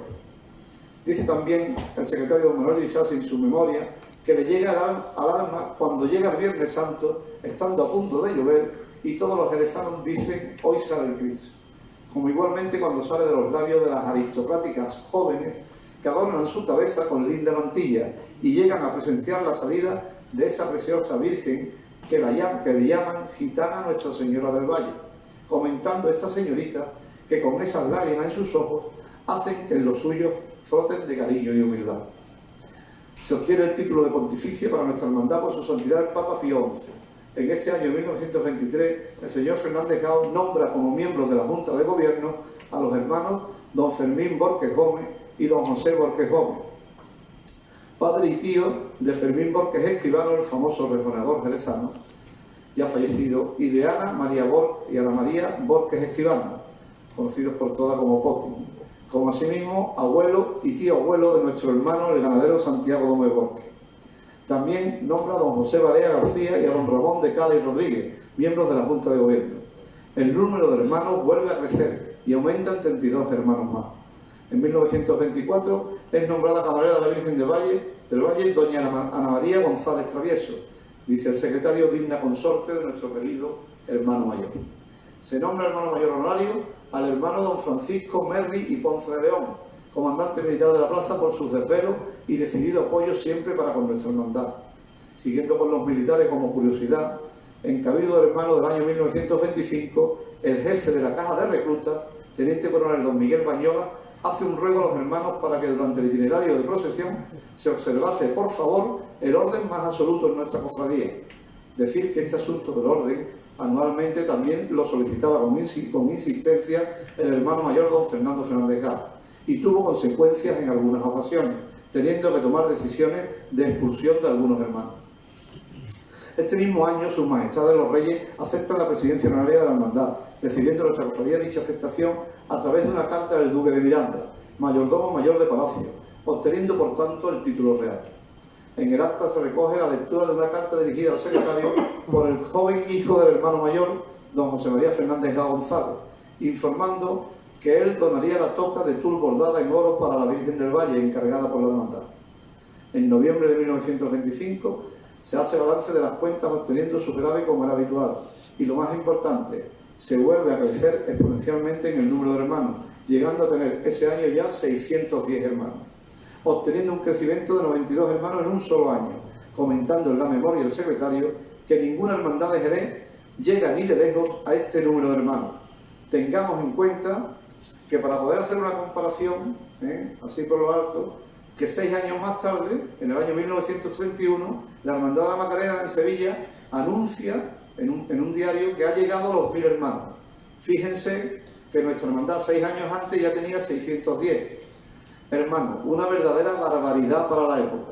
Dice también el secretario don Manuel Isasi en su memoria que le llega al alma cuando llega el Viernes Santo, estando a punto de llover, y todos los jerezanos dicen hoy sale el Cristo, como igualmente cuando sale de los labios de las aristocráticas jóvenes que adornan su cabeza con linda mantilla y llegan a presenciar la salida de esa preciosa Virgen que le llaman Gitana Nuestra Señora del Valle, comentando esta señorita que con esas lágrimas en sus ojos hacen que en los suyos froten de cariño y humildad. Se obtiene el título de pontificio para nuestra hermandad por su santidad el Papa Pío XI. En este año 1923, el señor Fernández Gao nombra como miembros de la Junta de Gobierno a los hermanos don Fermín Borges Gómez y don José Borges Gómez, padre y tío de Fermín Borges Escribano, el famoso rejoneador jerezano, ya fallecido, y de Ana María Borges Escribano, conocidos por todas como Poti, como asimismo abuelo y tío abuelo de nuestro hermano el ganadero Santiago Gómez Borges. También nombra a don José Barea García y a don Ramón de Cala y Rodríguez, miembros de la Junta de Gobierno. El número de hermanos vuelve a crecer y aumenta en 32 hermanos más. En 1924 es nombrada camarera de la Virgen del Valle doña Ana María González Travieso, dice el secretario, digna consorte de nuestro querido hermano mayor. Se nombra hermano mayor honorario al hermano don Francisco Merri y Ponce de León, comandante militar de la plaza, por sus desvelos y decidido apoyo siempre para con nuestra hermandad. Siguiendo con los militares como curiosidad, en Cabildo del Hermano del año 1925, el jefe de la Caja de Reclutas, teniente coronel don Miguel Bañola, hace un ruego a los hermanos para que durante el itinerario de procesión se observase, por favor, el orden más absoluto en nuestra cofradía. Decir que este asunto del orden anualmente también lo solicitaba con insistencia el hermano mayor don Fernando Fernández Gao, y tuvo consecuencias en algunas ocasiones, teniendo que tomar decisiones de expulsión de algunos hermanos. Este mismo año, sus majestades los reyes aceptan la presidencia honoraria de la hermandad, recibiendo nuestra cofradía dicha aceptación a través de una carta del duque de Miranda, mayordomo mayor de Palacio, obteniendo por tanto el título real. En el acta se recoge la lectura de una carta dirigida al secretario por el joven hijo del hermano mayor, don José María Fernández Gao González, informando que él donaría la toca de tul bordada en oro para la Virgen del Valle, encargada por la hermandad. En noviembre de 1925 se hace balance de las cuentas obteniendo superávit como era habitual. Y lo más importante, se vuelve a crecer exponencialmente en el número de hermanos, llegando a tener ese año ya 610 hermanos, obteniendo un crecimiento de 92 hermanos en un solo año, comentando en la memoria el secretario que ninguna hermandad de Jerez llega ni de lejos a este número de hermanos. Tengamos en cuenta que para poder hacer una comparación, así por lo alto, que 6 años más tarde, en el año 1931, la Hermandad de la Macarena en Sevilla anuncia en un diario que ha llegado a los 1000 hermanos. Fíjense que nuestra hermandad 6 años antes ya tenía 610 hermanos, una verdadera barbaridad para la época.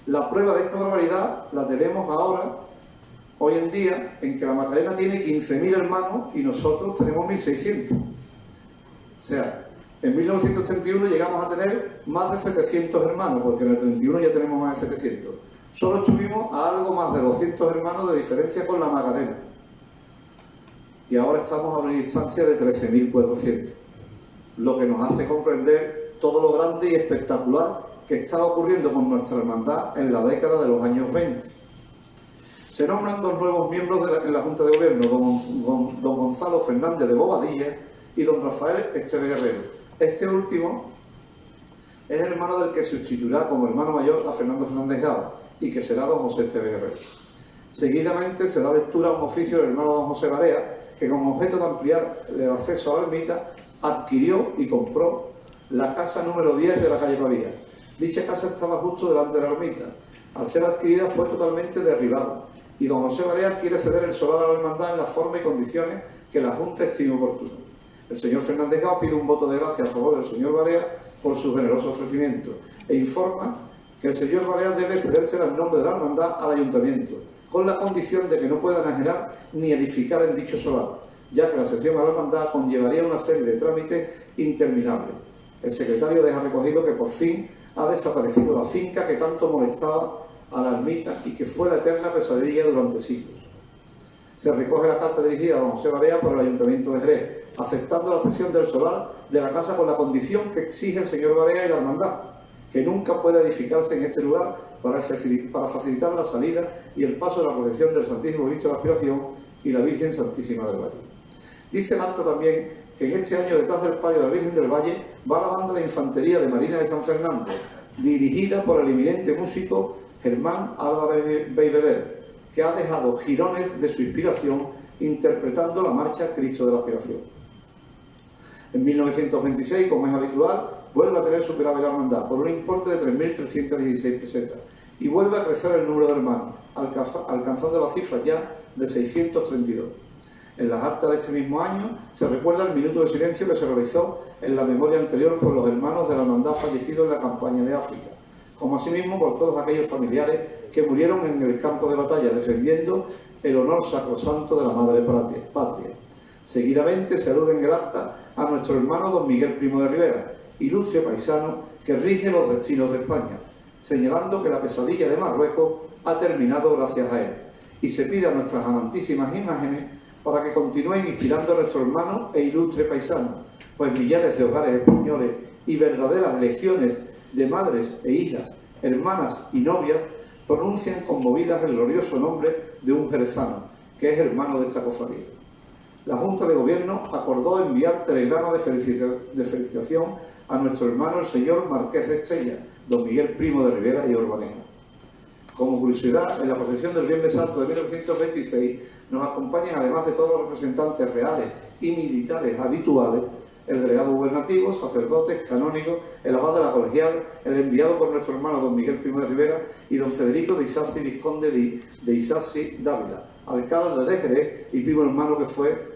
La prueba de esta barbaridad la tenemos ahora, hoy en día, en que la Macarena tiene 15.000 hermanos y nosotros tenemos 1.600. O sea, en 1931 llegamos a tener más de 700 hermanos, porque en el 31 ya tenemos más de 700. Solo estuvimos a algo más de 200 hermanos de diferencia con la Macarena. Y ahora estamos a una distancia de 13.400. Lo que nos hace comprender todo lo grande y espectacular que está ocurriendo con nuestra hermandad en la década de los años 20. Se nombran 2 nuevos miembros en la Junta de Gobierno, don Gonzalo Fernández de Bobadilla y don Rafael Esteve Guerrero. Este último es hermano del que sustituirá como hermano mayor a Fernando Fernández Gao y que será don José Esteve Guerrero. Seguidamente se da lectura a un oficio del hermano don José Barea, que con objeto de ampliar el acceso a la ermita adquirió y compró la casa número 10 de la calle Pavía. Dicha casa estaba justo delante de la ermita. Al ser adquirida fue totalmente derribada y don José Barea quiere ceder el solar a la hermandad en la forma y condiciones que la Junta estime oportuno. El señor Fernández Gao pide un voto de gracia a favor del señor Barea por su generoso ofrecimiento e informa que el señor Barea debe cederse el nombre de la hermandad al ayuntamiento, con la condición de que no pueda enajenar ni edificar en dicho solar, ya que la cesión a la hermandad conllevaría una serie de trámites interminables. El secretario deja recogido que por fin ha desaparecido la finca que tanto molestaba a la ermita y que fue la eterna pesadilla durante siglos. Se recoge la carta dirigida a don José Barea por el Ayuntamiento de Jerez, aceptando la cesión del solar de la casa con la condición que exige el señor Barea y la hermandad, que nunca pueda edificarse en este lugar para facilitar la salida y el paso de la procesión del Santísimo Cristo de la Aspiración y la Virgen Santísima del Valle. Dice el acto también que en este año detrás del palio de la Virgen del Valle va la banda de infantería de Marina de San Fernando, dirigida por el eminente músico Germán Álvarez Beibever, que ha dejado jirones de su inspiración interpretando la marcha Cristo de la Aspiración. En 1926, como es habitual, vuelve a tener superávit la hermandad por un importe de 3.316 pesetas y vuelve a crecer el número de hermanos, alcanzando la cifra ya de 632. En las actas de este mismo año se recuerda el minuto de silencio que se realizó en la memoria anterior por los hermanos de la hermandad fallecidos en la campaña de África, como asimismo por todos aquellos familiares que murieron en el campo de batalla defendiendo el honor sacrosanto de la madre patria. Seguidamente se alude en el acta a nuestro hermano don Miguel Primo de Rivera, ilustre paisano que rige los destinos de España, señalando que la pesadilla de Marruecos ha terminado gracias a él, y se pide a nuestras amantísimas imágenes para que continúen inspirando a nuestro hermano e ilustre paisano, pues millares de hogares españoles y verdaderas legiones de madres e hijas, hermanas y novias pronuncian conmovidas el glorioso nombre de un jerezano, que es hermano de esta cofradía. La Junta de Gobierno acordó enviar telegrama de felicitación a nuestro hermano el señor Marqués de Estella, don Miguel Primo de Rivera y Urbanejo. Como curiosidad, en la procesión del Viernes Santo de 1926 nos acompañan, además de todos los representantes reales y militares habituales, el delegado gubernativo, sacerdotes, canónigos, el abad de la colegial, el enviado por nuestro hermano don Miguel Primo de Rivera y don Federico de Isasi, vizconde de Isasi Dávila, alcalde de Jerez y primo hermano que fue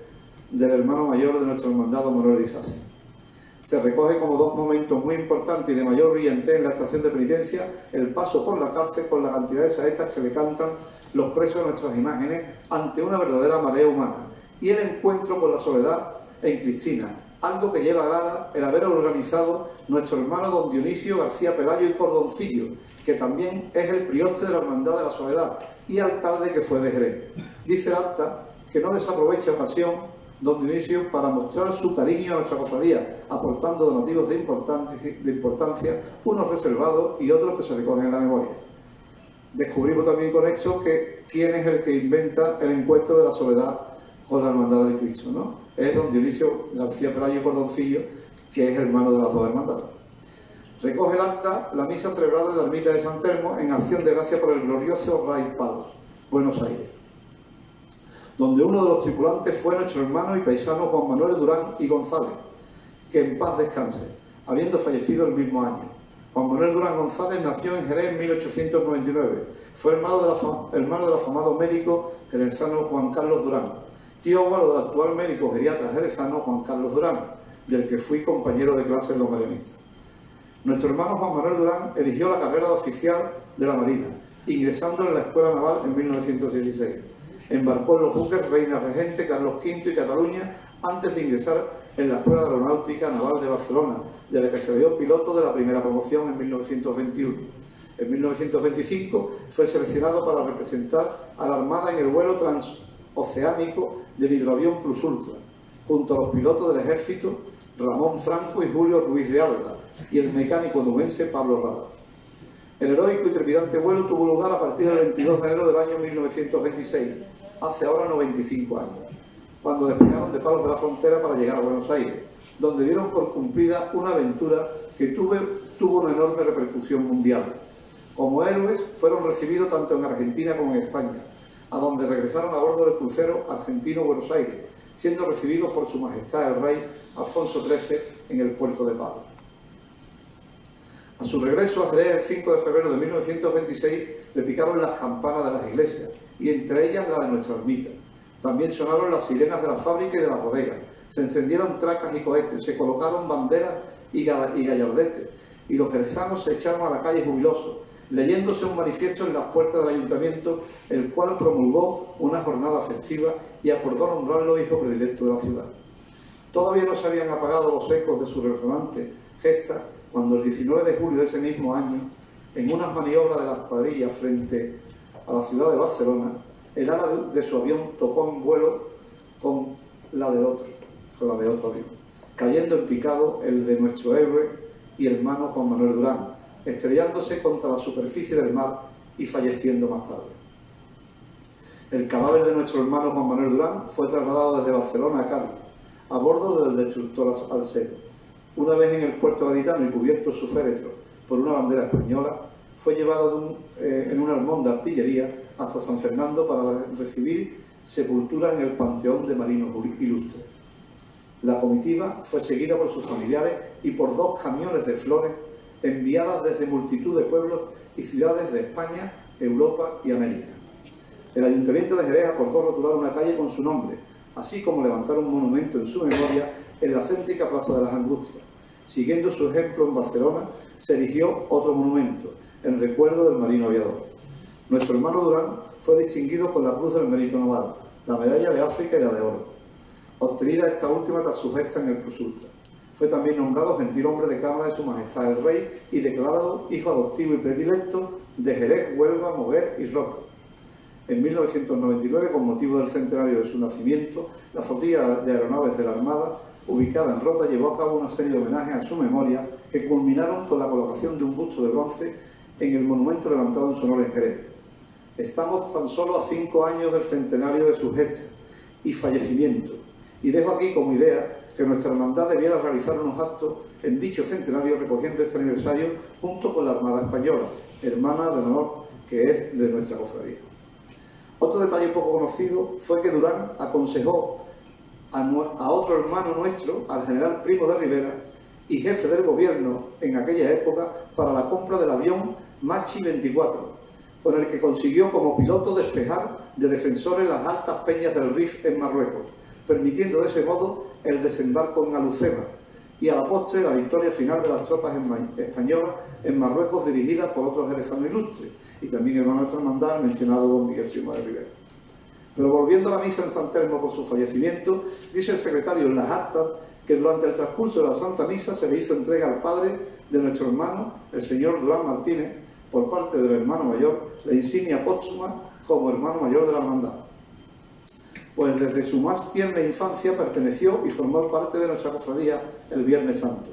del hermano mayor de nuestro hermandad don Manuel de Isasi. Se recoge como 2 momentos muy importantes y de mayor brillantez en la estación de penitencia el paso por la cárcel con la cantidad de saetas que le cantan los presos a nuestras imágenes ante una verdadera marea humana y el encuentro con la soledad en Cristina, algo que lleva a gala el haber organizado nuestro hermano don Dionisio García Pelayo y Cordoncillo, que también es el prioste de la Hermandad de la Soledad y alcalde que fue de Jerez. Dice el acta que no desaprovecha ocasión don Dionisio, para mostrar su cariño a nuestra cofradía, aportando donativos de importancia, unos reservados y otros que se recogen en la memoria. Descubrimos también con esto que quién es el que inventa el encuentro de la soledad con la Hermandad del Cristo, ¿no? Es don Dionisio García Pelayo Cordoncillo, que es hermano de las dos hermandades. Recoge el acta la misa celebrada en la ermita de San Telmo en acción de gracia por el glorioso Ray Palos, Buenos Aires, donde uno de los tripulantes fue nuestro hermano y paisano Juan Manuel Durán y González, que en paz descanse, habiendo fallecido el mismo año. Juan Manuel Durán González nació en Jerez en 1899. Fue hermano del afamado médico jerezano Juan Carlos Durán, tío abuelo del actual médico geriatra jerezano Juan Carlos Durán, del que fui compañero de clase en los marianistas. Nuestro hermano Juan Manuel Durán eligió la carrera de oficial de la Marina, ingresando en la Escuela Naval en 1916. Embarcó en los buques Reina Regente, Carlos V y Cataluña antes de ingresar en la Escuela de Aeronáutica Naval de Barcelona, de la que se dio piloto de la primera promoción en 1921. En 1925 fue seleccionado para representar a la Armada en el vuelo transoceánico del hidroavión Plus Ultra, junto a los pilotos del Ejército Ramón Franco y Julio Ruiz de Alda y el mecánico nubense Pablo Rada. El heroico y trepidante vuelo tuvo lugar a partir del 22 de enero del año 1926, hace ahora 95 años, cuando despegaron de Palos de la Frontera para llegar a Buenos Aires, donde dieron por cumplida una aventura que tuvo una enorme repercusión mundial. Como héroes fueron recibidos tanto en Argentina como en España, a donde regresaron a bordo del crucero argentino Buenos Aires, siendo recibidos por Su Majestad el Rey Alfonso XIII en el puerto de Palos. A su regreso a Jerez el 5 de febrero de 1926 le picaron las campanas de las iglesias, y entre ellas la de nuestra ermita. También sonaron las sirenas de la fábrica y de la bodega, se encendieron tracas y cohetes, se colocaron banderas y gallardetes, y los jerezanos se echaron a la calle jubilosos, leyéndose un manifiesto en las puertas del ayuntamiento, el cual promulgó una jornada festiva y acordó nombrarlo hijo predilecto de la ciudad. Todavía no se habían apagado los ecos de su resonante gesta cuando el 19 de julio de ese mismo año, en unas maniobras de las cuadrillas frente a la ciudad de Barcelona, el ala de su avión tocó en vuelo con la de otro avión, cayendo en picado el de nuestro héroe y hermano Juan Manuel Durán, estrellándose contra la superficie del mar y falleciendo más tarde. El cadáver de nuestro hermano Juan Manuel Durán fue trasladado desde Barcelona a Cádiz, a bordo del destructor Alcero. Una vez en el puerto gaditano y cubierto su féretro por una bandera española, fue llevado en un armón de artillería hasta San Fernando para recibir sepultura en el Panteón de Marinos Ilustres. La comitiva fue seguida por sus familiares y por 2 camiones de flores enviadas desde multitud de pueblos y ciudades de España, Europa y América. El Ayuntamiento de Jerez acordó rotular una calle con su nombre, así como levantar un monumento en su memoria en la céntrica Plaza de las Angustias. Siguiendo su ejemplo, en Barcelona se erigió otro monumento, en recuerdo del marino aviador. Nuestro hermano Durán fue distinguido con la Cruz del Mérito Naval, la Medalla de África y la de Oro, obtenida esta última tras su gesta en el Plus Ultra. Fue también nombrado gentilhombre de Cámara de Su Majestad el Rey y declarado hijo adoptivo y predilecto de Jerez, Huelva, Moguer y Rota. En 1999, con motivo del centenario de su nacimiento, la flotilla de aeronaves de la Armada, ubicada en Rota, llevó a cabo una serie de homenajes a su memoria que culminaron con la colocación de un busto de bronce en el monumento levantado en su honor en Jerez. Estamos tan solo a 5 años del centenario de su gesta y fallecimiento, y dejo aquí como idea que nuestra hermandad debiera realizar unos actos en dicho centenario recogiendo este aniversario junto con la Armada Española, hermana de honor que es de nuestra cofradía. Otro detalle poco conocido fue que Durán aconsejó a otro hermano nuestro, al general Primo de Rivera, y jefe del gobierno en aquella época, para la compra del avión Machi 24, con el que consiguió como piloto despejar de defensores las altas peñas del Rif en Marruecos, permitiendo de ese modo el desembarco en Alucema y a la postre la victoria final de las tropas españolas en Marruecos dirigidas por otros jerezanos ilustres y también hermano de nuestra hermandad, el mencionado don Miguel Primo de Rivera. Pero volviendo a la misa en San Telmo por su fallecimiento, dice el secretario en las actas que durante el transcurso de la Santa Misa se le hizo entrega al padre de nuestro hermano, el señor Durán Martínez, por parte del hermano mayor, la insignia póstuma como hermano mayor de la hermandad. pues desde su más tierna infancia perteneció y formó parte de nuestra cofradía el Viernes Santo.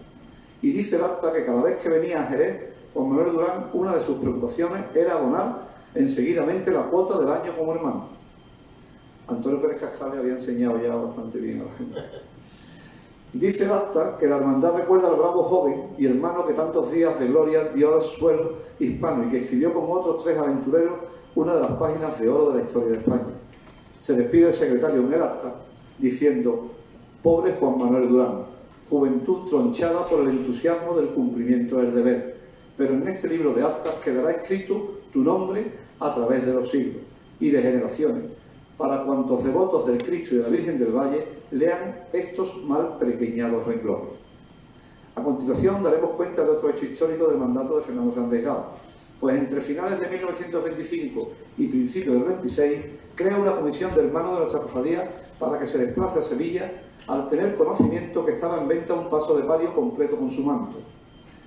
Y dice el acta que cada vez que venía a Jerez, Juan Manuel Durán, una de sus preocupaciones era abonar enseguidamente la cuota del año como hermano. Antonio Pérez Cascales había enseñado ya bastante bien a la gente. Dice el acta que la hermandad recuerda al bravo joven y hermano que tantos días de gloria dio al suelo hispano y que escribió con otros 3 aventureros una de las páginas de oro de la historia de España. Se despide el secretario en el acta diciendo: pobre Juan Manuel Durán, juventud tronchada por el entusiasmo del cumplimiento del deber, pero en este libro de actas quedará escrito tu nombre a través de los siglos y de generaciones, para cuantos devotos del Cristo y de la Virgen del Valle lean estos mal pequeñados renglones. A continuación daremos cuenta de otro hecho histórico del mandato de Fernando Fernández Gao, pues entre finales de 1925 y principios del 26 crea una comisión de hermanos de nuestra cofradía para que se desplace a Sevilla al tener conocimiento que estaba en venta un paso de palio completo con su manto.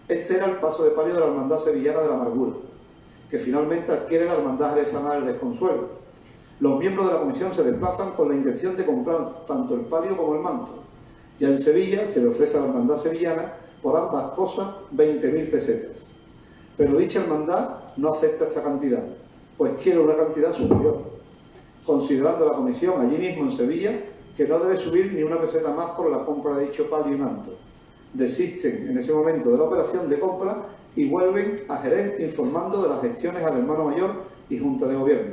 Este era el paso de palio de la Hermandad Sevillana de la Amargura, que finalmente adquiere la Hermandad Jerezana del Desconsuelo. Los miembros de la comisión se desplazan con la intención de comprar tanto el palio como el manto. Ya en Sevilla se le ofrece a la Hermandad Sevillana por ambas cosas 20.000 pesetas. Pero dicha hermandad no acepta esta cantidad, pues quiere una cantidad superior, considerando la comisión allí mismo en Sevilla que no debe subir ni una peseta más por la compra de dicho palio y manto. Desisten en ese momento de la operación de compra y vuelven a Jerez informando de las gestiones al hermano mayor y Junta de Gobierno.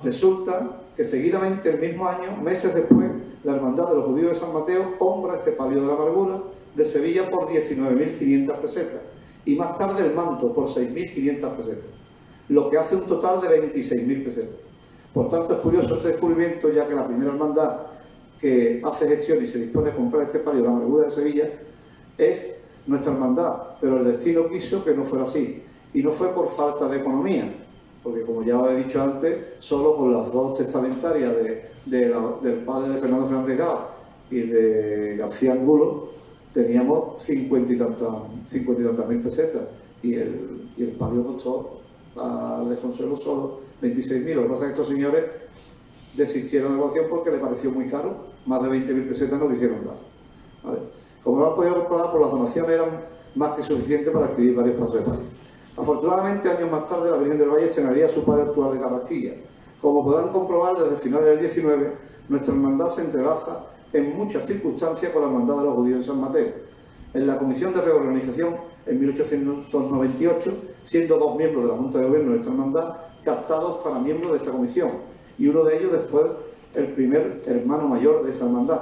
Resulta que seguidamente el mismo año, meses después, la Hermandad de los Judíos de San Mateo compra este palio de la Amargura de Sevilla por 19.500 pesetas y más tarde el manto por 6.500 pesetas, lo que hace un total de 26.000 pesetas. Por tanto, es curioso este descubrimiento, ya que la primera hermandad que hace gestión y se dispone a comprar este palio de la Amargura de Sevilla es nuestra hermandad, pero el destino quiso que no fuera así, y no fue por falta de economía, porque como ya os he dicho antes, solo con las 2 testamentarias del padre de Fernando Fernández Gao y de García Angulo teníamos 50 y tantas mil pesetas, y el palio costó al Desconsuelo solo 26.000. Lo que pasa es que estos señores desistieron de la negociación porque les pareció muy caro, más de 20.000 pesetas no quisieron dar. ¿Vale? Como lo han podido comprobar, pues las donaciones eran más que suficientes para adquirir varios pasos de palio. Afortunadamente, años más tarde, la Virgen del Valle estrenaría su palio actual de Carrasquilla. Como podrán comprobar, desde finales del 19, nuestra hermandad se entrelaza en muchas circunstancias con la Hermandad de los Judíos de San Mateo. En la Comisión de Reorganización, en 1898, siendo 2 miembros de la Junta de Gobierno de nuestra hermandad captados para miembros de esta comisión, y uno de ellos después el primer hermano mayor de esa hermandad,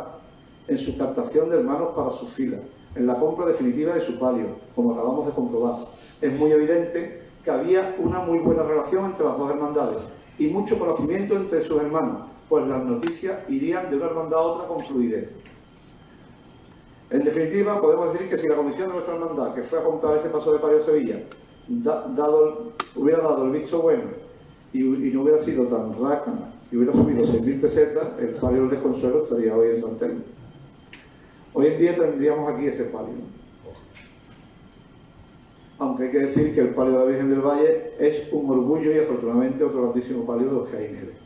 en su captación de hermanos para sus filas, en la compra definitiva de su palio, como acabamos de comprobar. Es muy evidente que había una muy buena relación entre las 2 hermandades y mucho conocimiento entre sus hermanos, pues las noticias irían de una hermandad a otra con fluidez. En definitiva, podemos decir que si la comisión de nuestra hermandad, que fue a comprar ese paso de palio a Sevilla, hubiera dado el visto bueno y no hubiera sido tan rácana y hubiera subido 6.000 pesetas, el palio del Desconsuelo estaría hoy en San Telmo. Hoy en día tendríamos aquí ese palio. Aunque hay que decir que el palio de la Virgen del Valle es un orgullo y afortunadamente otro grandísimo palio de los que hay en Jerez.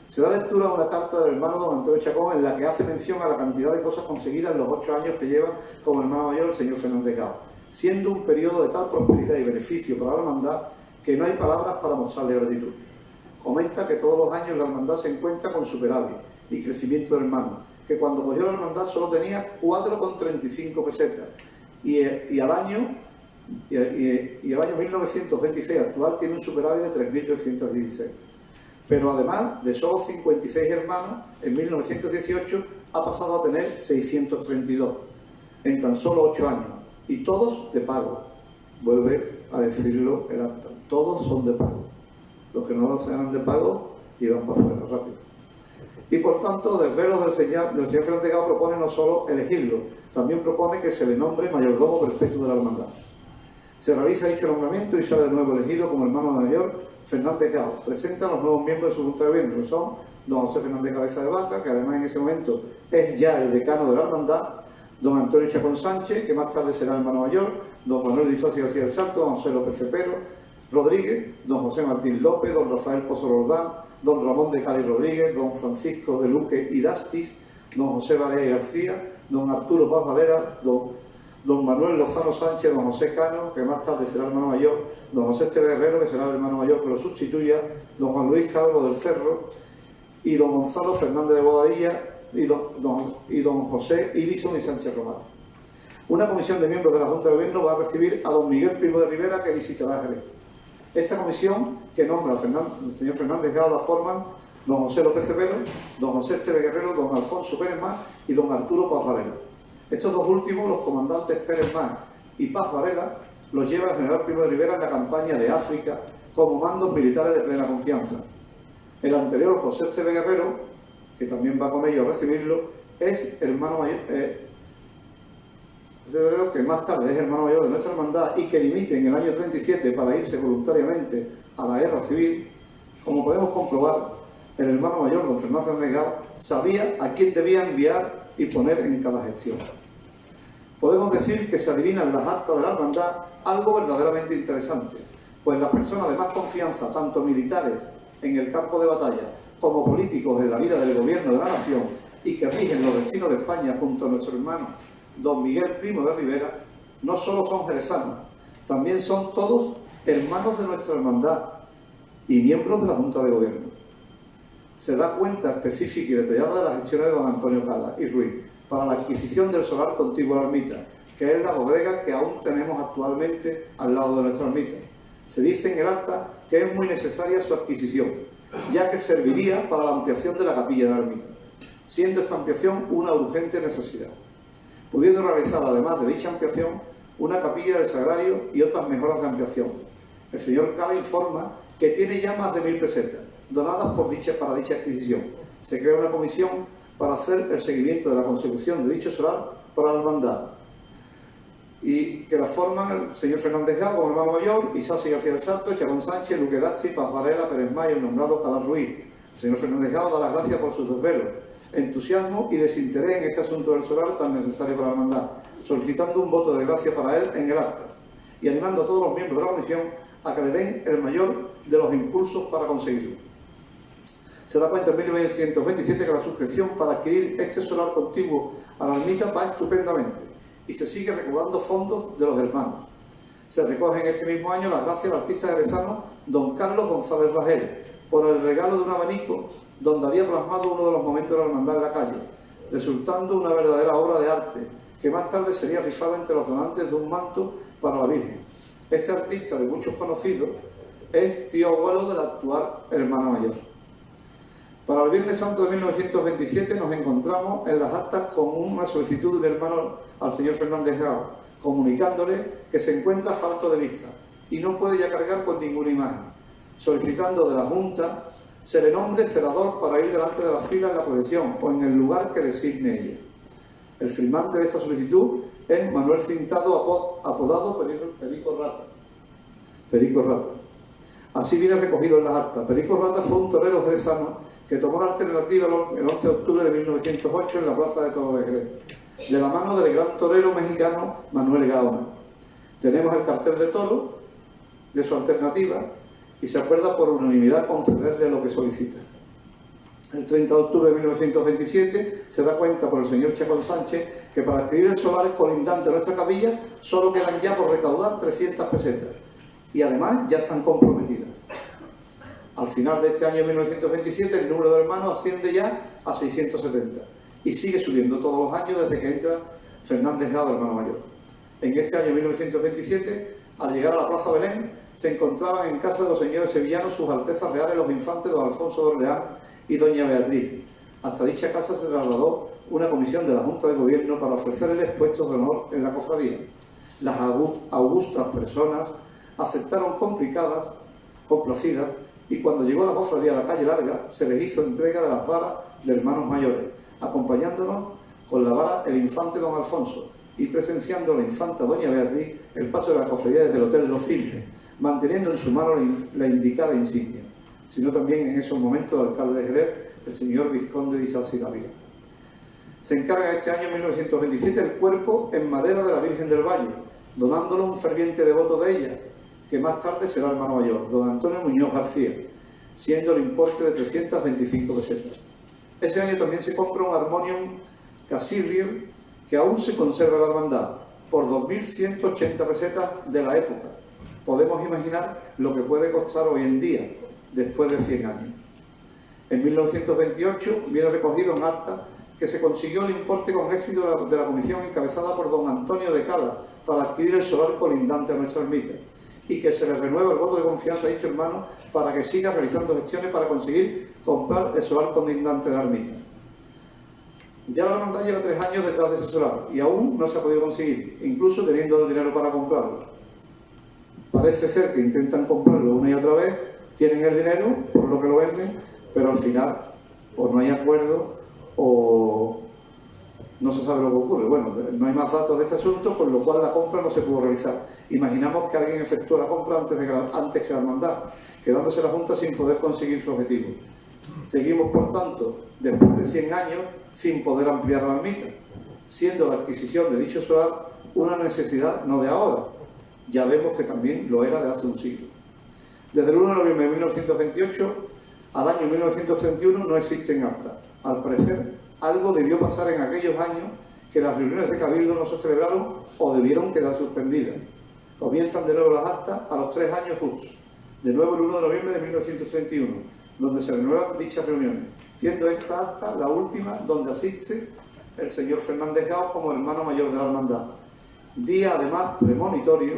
Se da lectura a una carta del hermano don Antonio Chacón en la que hace mención a la cantidad de cosas conseguidas en los 8 años que lleva como hermano mayor el señor Fernández Gao, siendo un periodo de tal prosperidad y beneficio para la hermandad que no hay palabras para mostrarle gratitud. Comenta que todos los años la hermandad se encuentra con superávit y crecimiento de hermanos, que cuando cogió la hermandad solo tenía 4,35 pesetas y el año 1926 actual tiene un superávit de 3.316. Pero además de solo 56 hermanos, en 1918 ha pasado a tener 632 en tan solo 8 años, y todos de pago. Vuelve a decirlo el acta, todos son de pago. Los que no lo sean de pago llevan para afuera rápido. Y por tanto, desvelos del señor Fernández Gao propone no solo elegirlo, también propone que se le nombre mayordomo perpetuo de la hermandad. Se realiza dicho nombramiento y sale de nuevo elegido como hermano mayor Fernández Gao. Presenta a los nuevos miembros de su Junta de Gobierno, que son don José Fernández Cabeza de Vaca, que además en ese momento es ya el decano de la hermandad, don Antonio Chacón Sánchez, que más tarde será hermano mayor, don Manuel Dizosi García del Salto, don José López Cepero Rodríguez, don José Martín López, don Rafael Pozo Roldán, don Ramón de Cali Rodríguez, don Francisco de Luque y Dastis, don José Varela y García, don Arturo Paz Valera, don Manuel Lozano Sánchez, don José Cano, que más tarde será hermano mayor, don José Esteve Guerrero, que será el hermano mayor que lo sustituya, don Juan Luis Calvo del Cerro y don Gonzalo Fernández de Bodadilla y don José Ibison y Sánchez Román. Una comisión de miembros de la Junta de Gobierno va a recibir a don Miguel Primo de Rivera, que visitará Jerez. Esta comisión, que nombra el señor Fernández Gao, la forman don José López Cepero, don José Esteve Guerrero, don Alfonso Pérez Más y don Arturo Paz Varela. Estos dos últimos, los comandantes Pérez Más y Paz Varela, los lleva el general Primo de Rivera en la campaña de África como mandos militares de plena confianza. El anterior, José Esteve Guerrero, que también va con ellos a recibirlo, es hermano mayor, que más tarde es hermano mayor de nuestra hermandad y que dimite en el año 37 para irse voluntariamente a la guerra civil. Como podemos comprobar, el hermano mayor, don Fernando Fernández Gao, sabía a quién debía enviar y poner en cada gestión. Podemos decir que se adivina en las actas de la hermandad algo verdaderamente interesante, pues las personas de más confianza, tanto militares en el campo de batalla como políticos en la vida del gobierno de la nación y que rigen los destinos de España junto a nuestro hermano don Miguel Primo de Rivera, no solo son jerezanos, también son todos hermanos de nuestra hermandad y miembros de la Junta de Gobierno. Se da cuenta específica y detallada de las gestiones de don Antonio Cala y Ruiz para la adquisición del solar contiguo a la ermita, que es la bodega que aún tenemos actualmente al lado de nuestra ermita. Se dice en el acta que es muy necesaria su adquisición, ya que serviría para la ampliación de la capilla de la ermita, siendo esta ampliación una urgente necesidad, pudiendo realizar, además de dicha ampliación, una capilla del Sagrario y otras mejoras de ampliación. El señor Cala informa que tiene ya más de 1000 pesetas, donadas para dicha adquisición. Se crea una comisión para hacer el seguimiento de la consecución de dicho solar para la hermandad, y que la forman el señor Fernández Gao como hermano mayor, Isasi García del Salto, Chacón Sánchez, Luque Dazzi, Paz Varela, Pérez Mayo, el nombrado Cala Ruiz. El señor Fernández Gao da las gracias por sus desvelos, entusiasmo y desinterés en este asunto del solar tan necesario para la hermandad, solicitando un voto de gracia para él en el acta y animando a todos los miembros de la comisión a que le den el mayor de los impulsos para conseguirlo. Se da cuenta en 1927 que la suscripción para adquirir este solar contiguo a la ermita va estupendamente y se sigue recaudando fondos de los hermanos. Se recoge en este mismo año las gracias al artista jerezano don Carlos González Ragel por el regalo de un abanico donde había plasmado uno de los momentos de la hermandad en la calle, resultando una verdadera obra de arte que más tarde sería rifada entre los donantes de un manto para la Virgen. Este artista, de muchos conocidos, es tío abuelo del actual hermano mayor. Para el Viernes Santo de 1927 nos encontramos en las actas con una solicitud del hermano al señor Fernández Gao, comunicándole que se encuentra falto de vista y no puede ya cargar con ninguna imagen, solicitando de la Junta se le nombre celador para ir delante de la fila en la procesión o en el lugar que designe ella. El firmante de esta solicitud es Manuel Cintado, apodado Perico Rata. Perico Rata. Así viene recogido en las actas. Perico Rata fue un torero jerezano que tomó la alternativa el 11 de octubre de 1908 en la Plaza de Toros de Jerez, de la mano del gran torero mexicano Manuel Gaona. Tenemos el cartel de toro de su alternativa y se acuerda por unanimidad concederle lo que solicita. El 30 de octubre de 1927 se da cuenta por el señor Chacón Sánchez que para adquirir el solar colindante de nuestra capilla solo quedan ya por recaudar 300 pesetas y además ya están comprometidas. Al final de este año 1927 el número de hermanos asciende ya a 670 y sigue subiendo todos los años desde que entra Fernández Gao, hermano mayor. En este año 1927, al llegar a la Plaza Belén, se encontraban en casa de los señores sevillanos sus altezas reales los infantes don Alfonso de Orleán y doña Beatriz. Hasta dicha casa se trasladó una comisión de la Junta de Gobierno para ofrecerles puestos de honor en la cofradía. Las augustas personas aceptaron complacidas, y cuando llegó la cofradía a la calle Larga, se les hizo entrega de las varas de hermanos mayores, acompañándonos con la vara el infante don Alfonso y presenciando la infanta doña Beatriz el paso de la cofradía desde el Hotel Los Cisnes, manteniendo en su mano la indicada insignia, sino también en esos momentos el alcalde de Jerez, el señor Vizconde de Isasi Gaviria. Se encarga este año 1927 el cuerpo en madera de la Virgen del Valle, donándolo un ferviente devoto de ella, que más tarde será hermano mayor, don Antonio Muñoz García. siendo el importe de 325 pesetas. Ese año también se compra un armonium Cassirrier que aún se conserva en la hermandad, por 2.180 pesetas de la época. Podemos imaginar lo que puede costar hoy en día, después de 100 años. En 1928 viene recogido en acta que se consiguió el importe con éxito de la comisión encabezada por don Antonio de Cala para adquirir el solar colindante a nuestra ermita, y que se le renueva el voto de confianza a dicho hermano para que siga realizando gestiones para conseguir comprar el solar colindante de la ermita. Ya la hermandad lleva 3 años detrás de ese solar y aún no se ha podido conseguir, incluso teniendo el dinero para comprarlo. Parece ser que intentan comprarlo una y otra vez, tienen el dinero, por lo que lo venden, pero al final o no hay acuerdo o no se sabe lo que ocurre. Bueno, no hay más datos de este asunto, con lo cual la compra no se pudo realizar. Imaginamos que alguien efectuó la compra antes que la hermandad, quedándose la Junta sin poder conseguir su objetivo. Seguimos, por tanto, después de 100 años, sin poder ampliar la ermita, siendo la adquisición de dicho solar una necesidad no de ahora. Ya vemos que también lo era de hace un siglo. Desde el 1 de noviembre de 1928 al año 1931 no existen actas. Al parecer, algo debió pasar en aquellos años que las reuniones de Cabildo no se celebraron o debieron quedar suspendidas. Comienzan de nuevo las actas a los 3 años justos, de nuevo el 1 de noviembre de 1931, donde se renuevan dichas reuniones, siendo esta acta la última donde asiste el señor Fernández Gao como hermano mayor de la hermandad. Día además premonitorio,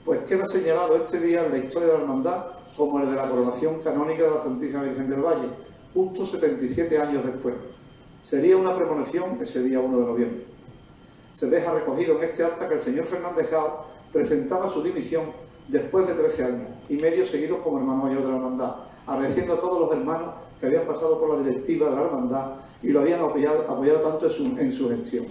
pues queda señalado este día en la historia de la hermandad como el de la coronación canónica de la Santísima Virgen del Valle, justo 77 años después. Sería una premonición ese día 1 de noviembre. Se deja recogido en este acta que el señor Fernández Gao presentaba su dimisión después de 13 años y medio seguidos como hermano mayor de la hermandad, agradeciendo a todos los hermanos que habían pasado por la directiva de la hermandad y lo habían apoyado tanto en su gestión.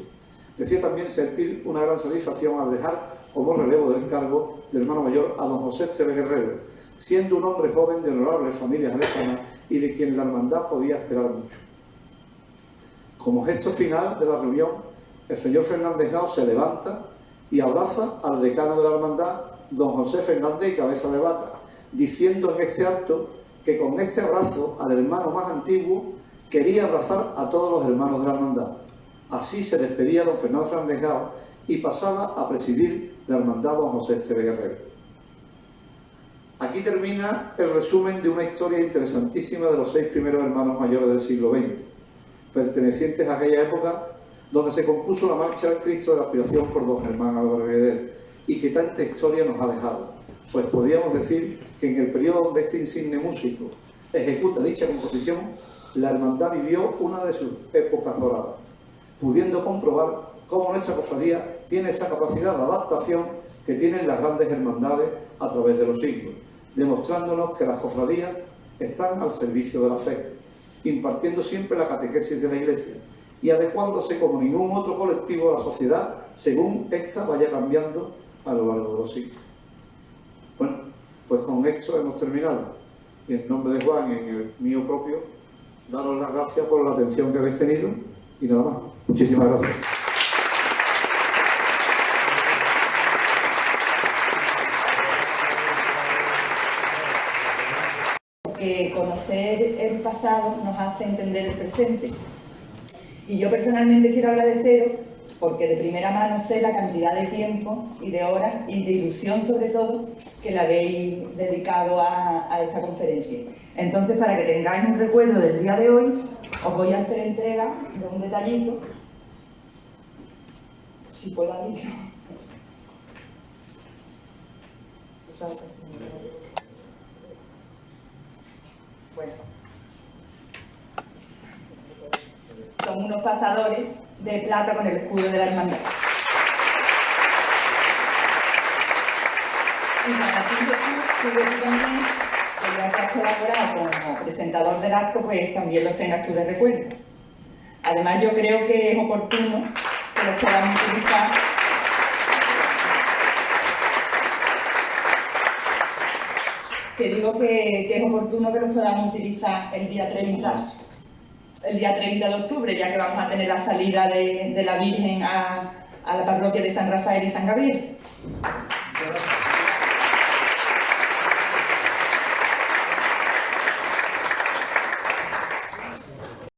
Decía también sentir una gran satisfacción al dejar como relevo del cargo de hermano mayor a don José Esteves Guerrero, siendo un hombre joven de honorables familias alejanas y de quien la hermandad podía esperar mucho. Como gesto final de la reunión, el señor Fernández Gao se levanta y abraza al decano de la hermandad, don José Fernández y Cabeza de Vaca, diciendo en este acto que con este abrazo al hermano más antiguo quería abrazar a todos los hermanos de la hermandad. Así se despedía don Fernando Fernández Gao y pasaba a presidir la hermandad don José Esteves Guerrero. Aquí termina el resumen de una historia interesantísima de los 6 primeros hermanos mayores del siglo XX, pertenecientes a aquella época donde se compuso la marcha del Cristo de la aspiración por don Germán Álvarez Vedder, y que tanta historia nos ha dejado. Pues podríamos decir que en el periodo donde este insigne músico ejecuta dicha composición, la hermandad vivió una de sus épocas doradas, pudiendo comprobar cómo nuestra cofradía tiene esa capacidad de adaptación que tienen las grandes hermandades a través de los siglos, demostrándonos que las cofradías están al servicio de la fe, impartiendo siempre la catequesis de la Iglesia y adecuándose como ningún otro colectivo a la sociedad según ésta vaya cambiando a lo largo de los siglos. Bueno, pues con esto hemos terminado. Y en nombre de Juan y en el mío propio, daros las gracias por la atención que habéis tenido y nada más. Muchísimas gracias. Porque conocer el pasado nos hace entender el presente. Y yo personalmente quiero agradeceros porque de primera mano sé la cantidad de tiempo y de horas y de ilusión sobre todo que le habéis dedicado a esta conferencia. Entonces, para que tengáis un recuerdo del día de hoy, os voy a hacer entrega de un detallito, si puedo abrirlo. Bueno, son unos pasadores de plata con el escudo de la hermandad. Y para ti, Jesús, tú también, que ya que has colaborado como presentador del acto, pues también los tengas tú de recuerdo. Además, yo creo que es oportuno que los podamos utilizar que es oportuno que los podamos utilizar el día 30 de octubre, ya que vamos a tener la salida de la Virgen a la parroquia de San Rafael y San Gabriel.